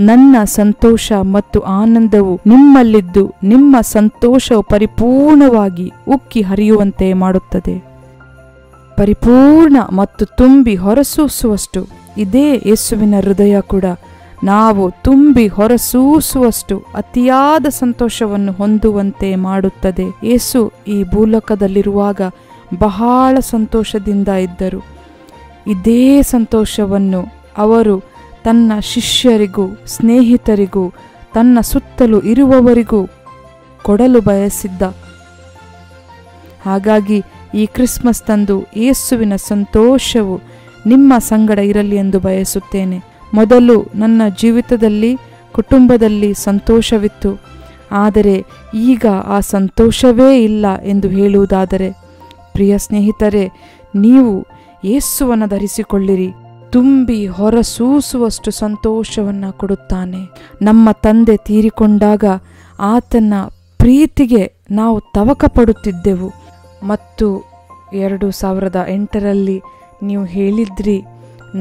ನನ್ನ ಸಂತೋಷ ಮತ್ತು ಆನಂದವು ನಿಮ್ಮಲ್ಲಿದ್ದು ನಿಮ್ಮ ಸಂತೋಷವು ಪರಿಪೂರ್ಣವಾಗಿ ಉಕ್ಕಿ ಹರಿಯುವಂತೆ ಮಾಡುತ್ತದೆ. ಪರಿಪೂರ್ಣ ಮತ್ತು ತುಂಬಿ ಹೊರಸೂಸುವಷ್ಟು ಇದೇ ಯೇಸುವಿನ ಹೃದಯ ಕೂಡ. ನಾವು ತುಂಬಿ ಹೊರಸೂಸುವಷ್ಟು ಅತಿಯಾದ ಸಂತೋಷವನ್ನು ಹೊಂದುವಂತೆ ಮಾಡುತ್ತದೆ. ಯೇಸು ಈ ಭೂಲೋಕದಲ್ಲಿರುವಾಗ ಬಹಳ ಸಂತೋಷದಿಂದ ಇದ್ದರು. ಇದೇ ಸಂತೋಷವನ್ನು ಅವರು ತನ್ನ ಶಿಷ್ಯರಿಗೂ ಸ್ನೇಹಿತರಿಗೂ ತನ್ನ ಸುತ್ತಲೂ ಇರುವವರಿಗೂ ಕೊಡಲು ಬಯಸಿದ್ದ. ಹಾಗಾಗಿ ಈ ಕ್ರಿಸ್ಮಸ್ ತಂದು ಯೇಸುವಿನ ಸಂತೋಷವು ನಿಮ್ಮ ಸಂಗಡ ಇರಲಿ ಎಂದು ಬಯಸುತ್ತೇನೆ. ಮೊದಲು ನನ್ನ ಜೀವಿತದಲ್ಲಿ ಕುಟುಂಬದಲ್ಲಿ ಸಂತೋಷವಿತ್ತು, ಆದರೆ ಈಗ ಆ ಸಂತೋಷವೇ ಇಲ್ಲ ಎಂದು ಹೇಳುವುದಾದರೆ, ಪ್ರಿಯ ಸ್ನೇಹಿತರೆ, ನೀವು ಯೇಸುವನ್ನು ಧರಿಸಿಕೊಳ್ಳಿರಿ. ತುಂಬಿ ಹೊರಸೂಸುವಷ್ಟು ಸಂತೋಷವನ್ನು ಕೊಡುತ್ತಾನೆ. ನಮ್ಮ ತಂದೆ ತೀರಿಕೊಂಡಾಗ ಆತನ ಪ್ರೀತಿಗೆ ನಾವು ತವಕ ಪಡುತ್ತಿದ್ದೆವು. ಮತ್ತು 2008 ನೀವು ಹೇಳಿದ್ರಿ,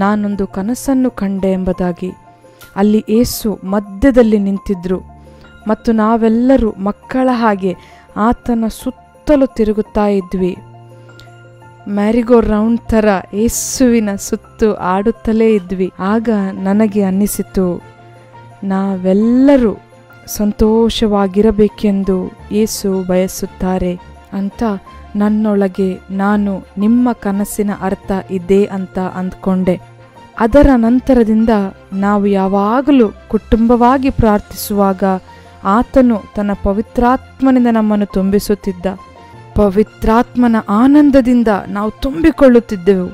ನಾನೊಂದು ಕನಸನ್ನು ಕಂಡೆ ಎಂಬುದಾಗಿ. ಅಲ್ಲಿ ಯೇಸು ಮಧ್ಯದಲ್ಲಿ ನಿಂತಿದ್ರು ಮತ್ತು ನಾವೆಲ್ಲರೂ ಮಕ್ಕಳ ಹಾಗೆ ಆತನ ಸುತ್ತಲೂ ತಿರುಗುತ್ತಾ ಇದ್ವಿ. ಮ್ಯಾರಿಗೋ ರೌಂಡ್ ಥರ ಯೇಸುವಿನ ಸುತ್ತು ಆಡುತ್ತಲೇ ಇದ್ವಿ. ಆಗ ನನಗೆ ಅನ್ನಿಸಿತು, ನಾವೆಲ್ಲರೂ ಸಂತೋಷವಾಗಿರಬೇಕೆಂದು ಯೇಸು ಬಯಸುತ್ತಾರೆ ಅಂತ. ನನ್ನೊಳಗೆ ನಾನು ನಿಮ್ಮ ಕನಸಿನ ಅರ್ಥ ಇದೆ ಅಂತ ಅಂದ್ಕೊಂಡೆ. ಅದರ ನಂತರದಿಂದ ನಾವು ಯಾವಾಗಲೂ ಕುಟುಂಬವಾಗಿ ಪ್ರಾರ್ಥಿಸುವಾಗ ಆತನು ತನ್ನ ಪವಿತ್ರಾತ್ಮನಿಂದ ನಮ್ಮನ್ನು ತುಂಬಿಸುತ್ತಿದ್ದ. ಪವಿತ್ರಾತ್ಮನ ಆನಂದದಿಂದ ನಾವು ತುಂಬಿಕೊಳ್ಳುತ್ತಿದ್ದೆವು.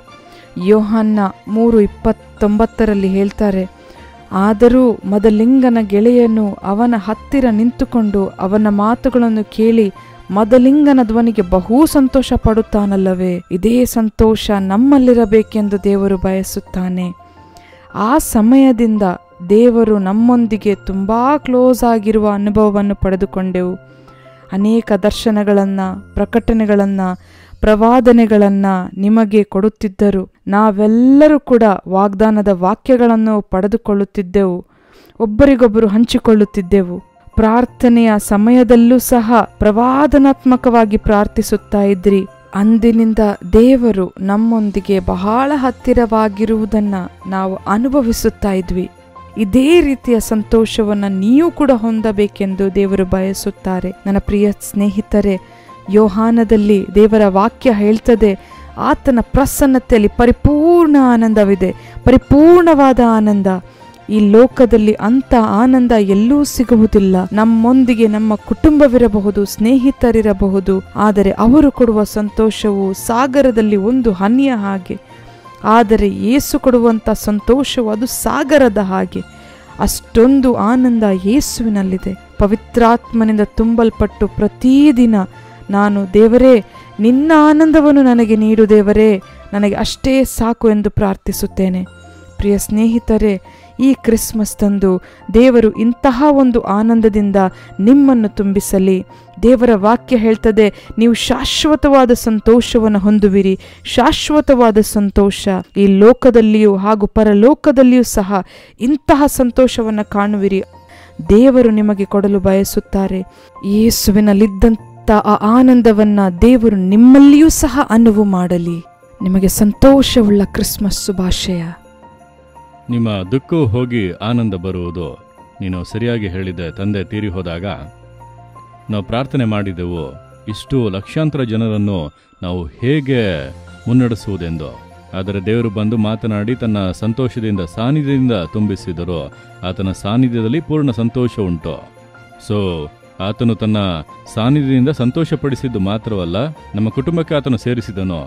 ಯೋಹಾನ್ನ 3:29 ಹೇಳ್ತಾರೆ, ಆದರೂ ಮದಲಿಂಗನ ಗೆಳೆಯನು ಅವನ ಹತ್ತಿರ ನಿಂತುಕೊಂಡು ಅವನ ಮಾತುಗಳನ್ನು ಕೇಳಿ ಮದಲಿಂಗನ ಧ್ವನಿಗೆ ಬಹು ಸಂತೋಷ ಪಡುತ್ತಾನಲ್ಲವೇ? ಇದೇ ಸಂತೋಷ ನಮ್ಮಲ್ಲಿರಬೇಕೆಂದು ದೇವರು ಬಯಸುತ್ತಾನೆ. ಆ ಸಮಯದಿಂದ ದೇವರು ನಮ್ಮೊಂದಿಗೆ ತುಂಬ ಕ್ಲೋಸ್ ಆಗಿರುವ ಅನುಭವವನ್ನು ಪಡೆದುಕೊಂಡೆವು. ಅನೇಕ ದರ್ಶನಗಳನ್ನು, ಪ್ರಕಟಣೆಗಳನ್ನು, ಪ್ರವಾದನೆಗಳನ್ನು ನಿಮಗೆ ಕೊಡುತ್ತಿದ್ದರು. ನಾವೆಲ್ಲರೂ ಕೂಡ ವಾಗ್ದಾನದ ವಾಕ್ಯಗಳನ್ನು ಪಡೆದುಕೊಳ್ಳುತ್ತಿದ್ದೆವು, ಒಬ್ಬರಿಗೊಬ್ಬರು ಹಂಚಿಕೊಳ್ಳುತ್ತಿದ್ದೆವು. ಪ್ರಾರ್ಥನೆಯ ಸಮಯದಲ್ಲೂ ಸಹ ಪ್ರವಾದನಾತ್ಮಕವಾಗಿ ಪ್ರಾರ್ಥಿಸುತ್ತಾ ಇದ್ರಿ. ಅಂದಿನಿಂದ ದೇವರು ನಮ್ಮೊಂದಿಗೆ ಬಹಳ ಹತ್ತಿರವಾಗಿರುವುದನ್ನು ನಾವು ಅನುಭವಿಸುತ್ತಾ ಇದ್ವಿ. ಇದೇ ರೀತಿಯ ಸಂತೋಷವನ್ನು ನೀವು ಕೂಡ ಹೊಂದಬೇಕೆಂದು ದೇವರು ಬಯಸುತ್ತಾರೆ. ನನ್ನ ಪ್ರಿಯ ಸ್ನೇಹಿತರೆ, ಯೋಹಾನದಲ್ಲಿ ದೇವರ ವಾಕ್ಯ ಹೇಳ್ತದೆ, ಆತನ ಪ್ರಸನ್ನತೆಯಲ್ಲಿ ಪರಿಪೂರ್ಣ ಆನಂದವಿದೆ, ಪರಿಪೂರ್ಣವಾದ ಆನಂದ. ಈ ಲೋಕದಲ್ಲಿ ಅಂಥ ಆನಂದ ಎಲ್ಲೂ ಸಿಗುವುದಿಲ್ಲ. ನಮ್ಮೊಂದಿಗೆ ನಮ್ಮ ಕುಟುಂಬವಿರಬಹುದು, ಸ್ನೇಹಿತರಿರಬಹುದು, ಆದರೆ ಅವರು ಕೊಡುವ ಸಂತೋಷವು ಸಾಗರದಲ್ಲಿ ಒಂದು ಹನಿಯ ಹಾಗೆ. ಆದರೆ ಯೇಸು ಕೊಡುವಂಥ ಸಂತೋಷವು ಅದು ಸಾಗರದ ಹಾಗೆ. ಅಷ್ಟೊಂದು ಆನಂದ ಯೇಸುವಿನಲ್ಲಿದೆ. ಪವಿತ್ರಾತ್ಮನಿಂದ ತುಂಬಲ್ಪಟ್ಟು ಪ್ರತಿದಿನ ನಾನು, ದೇವರೇ ನಿನ್ನ ಆನಂದವನ್ನು ನನಗೆ ನೀಡು ದೇವರೇ, ನನಗೆ ಅಷ್ಟೇ ಸಾಕು ಎಂದು ಪ್ರಾರ್ಥಿಸುತ್ತೇನೆ. ಪ್ರಿಯ ಸ್ನೇಹಿತರೆ, ಈ ಕ್ರಿಸ್ಮಸ್ ತಂದು ದೇವರು ಇಂತಹ ಒಂದು ಆನಂದದಿಂದ ನಿಮ್ಮನ್ನು ತುಂಬಿಸಲಿ. ದೇವರ ವಾಕ್ಯ ಹೇಳ್ತದೆ, ನೀವು ಶಾಶ್ವತವಾದ ಸಂತೋಷವನ್ನು ಹೊಂದುವಿರಿ. ಶಾಶ್ವತವಾದ ಸಂತೋಷ ಈ ಲೋಕದಲ್ಲಿಯೂ ಹಾಗೂ ಪರಲೋಕದಲ್ಲಿಯೂ ಸಹ ಇಂತಹ ಸಂತೋಷವನ್ನು ಕಾಣುವಿರಿ. ದೇವರು ನಿಮಗೆ ಕೊಡಲು ಬಯಸುತ್ತಾರೆ. ಯೇಸುವಿನಲ್ಲಿದ್ದಂಥ ಆ ಆನಂದವನ್ನು ದೇವರು ನಿಮ್ಮಲ್ಲಿಯೂ ಸಹ ಅನುವು ಮಾಡಲಿ. ನಿಮಗೆ ಸಂತೋಷವುಳ್ಳ ಕ್ರಿಸ್ಮಸ್ ಶುಭಾಶಯ. ನಿಮ್ಮ ದುಃಖವು ಹೋಗಿ ಆನಂದ ಬರುವುದು. ನೀನು ಸರಿಯಾಗಿ ಹೇಳಿದೆ. ತಂದೆ ತೀರಿ ಹೋದಾಗ ನಾವು ಪ್ರಾರ್ಥನೆ ಮಾಡಿದೆವು, ಇಷ್ಟು ಲಕ್ಷಾಂತರ ಜನರನ್ನು ನಾವು ಹೇಗೆ ಮುನ್ನಡೆಸುವುದೆಂದು. ಆದರೆ ದೇವರು ಬಂದು ಮಾತನಾಡಿ ತನ್ನ ಸಂತೋಷದಿಂದ, ಸಾನ್ನಿಧ್ಯದಿಂದ ತುಂಬಿಸಿದರು. ಆತನ ಸಾನ್ನಿಧ್ಯದಲ್ಲಿ ಪೂರ್ಣ ಸಂತೋಷ ಉಂಟು. ಸೊ ಆತನು ತನ್ನ ಸಾನ್ನಿಧ್ಯದಿಂದ ಸಂತೋಷಪಡಿಸಿದ್ದು ಮಾತ್ರವಲ್ಲ, ನಮ್ಮ ಕುಟುಂಬಕ್ಕೆ ಆತನು ಸೇರಿಸಿದನು.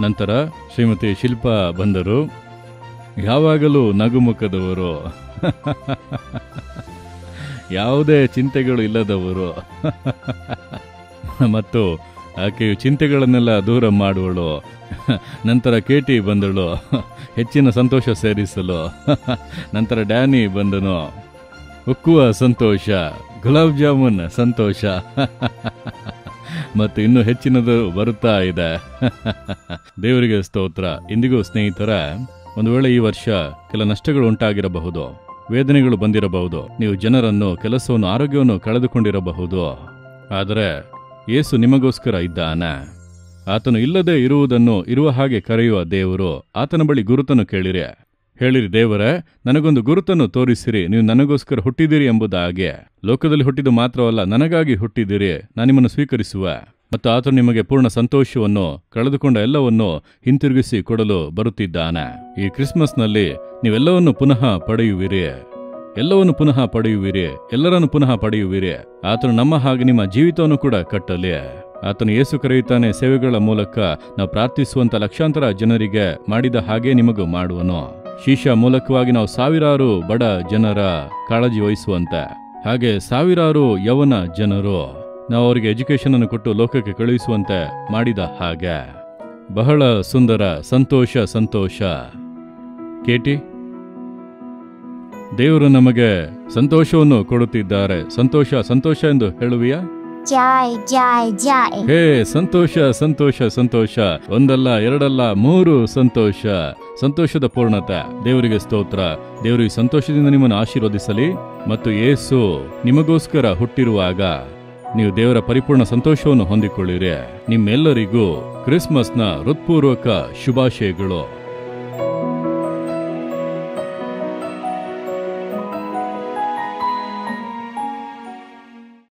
ನಂತರ ಶ್ರೀಮತಿ ಶಿಲ್ಪಾ ಬಂದರು, ಯಾವಾಗಲೂ ನಗುಮುಖದವರು, ಯಾವುದೇ ಚಿಂತೆಗಳು ಇಲ್ಲದವರು. ಮತ್ತು ಆಕೆಯು ಚಿಂತೆಗಳನ್ನೆಲ್ಲ ದೂರ ಮಾಡುವಳು. ನಂತರ ಕೇಟಿ ಬಂದಳು, ಹೆಚ್ಚಿನ ಸಂತೋಷ ಸೇರಿಸಲು. ನಂತರ ಡ್ಯಾನಿ ಬಂದನು, ಉಕ್ಕುವ ಸಂತೋಷ, ಗುಲಾಬ್ ಜಾಮೂನ್ ಸಂತೋಷ, ಮತ್ತು ಇನ್ನೂ ಹೆಚ್ಚಿನದು ಬರುತ್ತಾ ಇದೆ. ದೇವರಿಗೆ ಸ್ತೋತ್ರ. ಇಂದಿಗೂ ಸ್ನೇಹಿತರ, ಒಂದು ವೇಳೆ ಈ ವರ್ಷ ಕೆಲ ನಷ್ಟಗಳು ಉಂಟಾಗಿರಬಹುದು, ವೇದನೆಗಳು ಬಂದಿರಬಹುದು, ನೀವು ಜನರನ್ನು, ಕೆಲಸವನ್ನು, ಆರೋಗ್ಯವನ್ನು ಕಳೆದುಕೊಂಡಿರಬಹುದು. ಆದರೆ ಯೇಸು ನಿಮಗೋಸ್ಕರ ಇದ್ದಾನೆ. ಆತನು ಇಲ್ಲದೆ ಇರುವುದನ್ನು ಇರುವ ಹಾಗೆ ಕರೆಯುವ ದೇವರು. ಆತನ ಬಳಿ ಗುರುತನ್ನು ಕೇಳಿರಿ. ಹೇಳಿರಿ, ದೇವರೇ ನನಗೊಂದು ಗುರುತನ್ನು ತೋರಿಸಿರಿ, ನೀವು ನನಗೋಸ್ಕರ ಹುಟ್ಟಿದಿರಿ ಎಂಬುದಾಗಿ. ಲೋಕದಲ್ಲಿ ಹುಟ್ಟಿದ್ದು ಮಾತ್ರವಲ್ಲ, ನನಗಾಗಿ ಹುಟ್ಟಿದಿರಿ, ನಾನು ನಿಮ್ಮನ್ನು ಸ್ವೀಕರಿಸುವೆ. ಮತ್ತು ಆತನು ನಿಮಗೆ ಪೂರ್ಣ ಸಂತೋಷವನ್ನು, ಕಳೆದುಕೊಂಡ ಎಲ್ಲವನ್ನು ಹಿಂತಿರುಗಿಸಿ ಕೊಡಲು ಬರುತ್ತಿದ್ದಾನೆ. ಈ ಕ್ರಿಸ್ಮಸ್ನಲ್ಲಿ ನೀವೆಲ್ಲವನ್ನು ಪುನಃ ಪಡೆಯುವಿರಿ, ಎಲ್ಲವನ್ನು ಪುನಃ ಪಡೆಯುವಿರಿ, ಎಲ್ಲರನ್ನು ಪುನಃ ಪಡೆಯುವಿರಿ. ಆತನು ನಮ್ಮ ಹಾಗೆ ನಿಮ್ಮ ಜೀವಿತವನ್ನು ಕೂಡ ಕಟ್ಟಲಿ. ಆತನು ಯೇಸು ಕರೆಯುತ್ತಾನೆ, ಸೇವೆಗಳ ಮೂಲಕ ನಾವು ಪ್ರಾರ್ಥಿಸುವಂತ ಲಕ್ಷಾಂತರ ಜನರಿಗೆ ಮಾಡಿದ ಹಾಗೆ ನಿಮಗೂ ಮಾಡುವನು. ಶೀಶಾ ಮೂಲಕವಾಗಿ ನಾವು ಸಾವಿರಾರು ಬಡ ಜನರ ಕಾಳಜಿ ವಹಿಸುವಂತೆ, ಹಾಗೆ ಸಾವಿರಾರು ಯವನ ಜನರು ನಾವು ಅವರಿಗೆ ಎಜುಕೇಶನ್ ಅನ್ನು ಕೊಟ್ಟು ಲೋಕಕ್ಕೆ ಕಳುಹಿಸುವಂತೆ ಮಾಡಿದ ಹಾಗೆ. ಬಹಳ ಸುಂದರ. ಸಂತೋಷ ಸಂತೋಷ. ಕೇಟಿ, ದೇವರು ನಮಗೆ ಸಂತೋಷವನ್ನು ಕೊಡುತ್ತಿದ್ದಾರೆ. ಸಂತೋಷ ಸಂತೋಷ ಎಂದು ಹೇಳುವಿಯಾ? ಜಾಯ್ ಜಾಯ್ ಜಾಯ್. ಹೇ ಸಂತೋಷ ಸಂತೋಷ ಸಂತೋಷ. ಒಂದಲ್ಲ ಎರಡಲ್ಲ, 3 ಸಂತೋಷ. ಸಂತೋಷದ ಪೂರ್ಣತೆ. ದೇವರಿಗೆ ಸ್ತೋತ್ರ. ದೇವರು ಈ ಸಂತೋಷದಿಂದ ನಿಮ್ಮನ್ನು ಆಶೀರ್ವದಿಸಲಿ. ಮತ್ತು ಯೇಸು ನಿಮಗೋಸ್ಕರ ಹುಟ್ಟಿರುವಾಗ ನೀವು ದೇವರ ಪರಿಪೂರ್ಣ ಸಂತೋಷವನ್ನು ಹೊಂದಿಕೊಳ್ಳಿರಿ. ನಿಮ್ಮೆಲ್ಲರಿಗೂ ಕ್ರಿಸ್ಮಸ್ನ ಹೃತ್ಪೂರ್ವಕ ಶುಭಾಶಯಗಳು.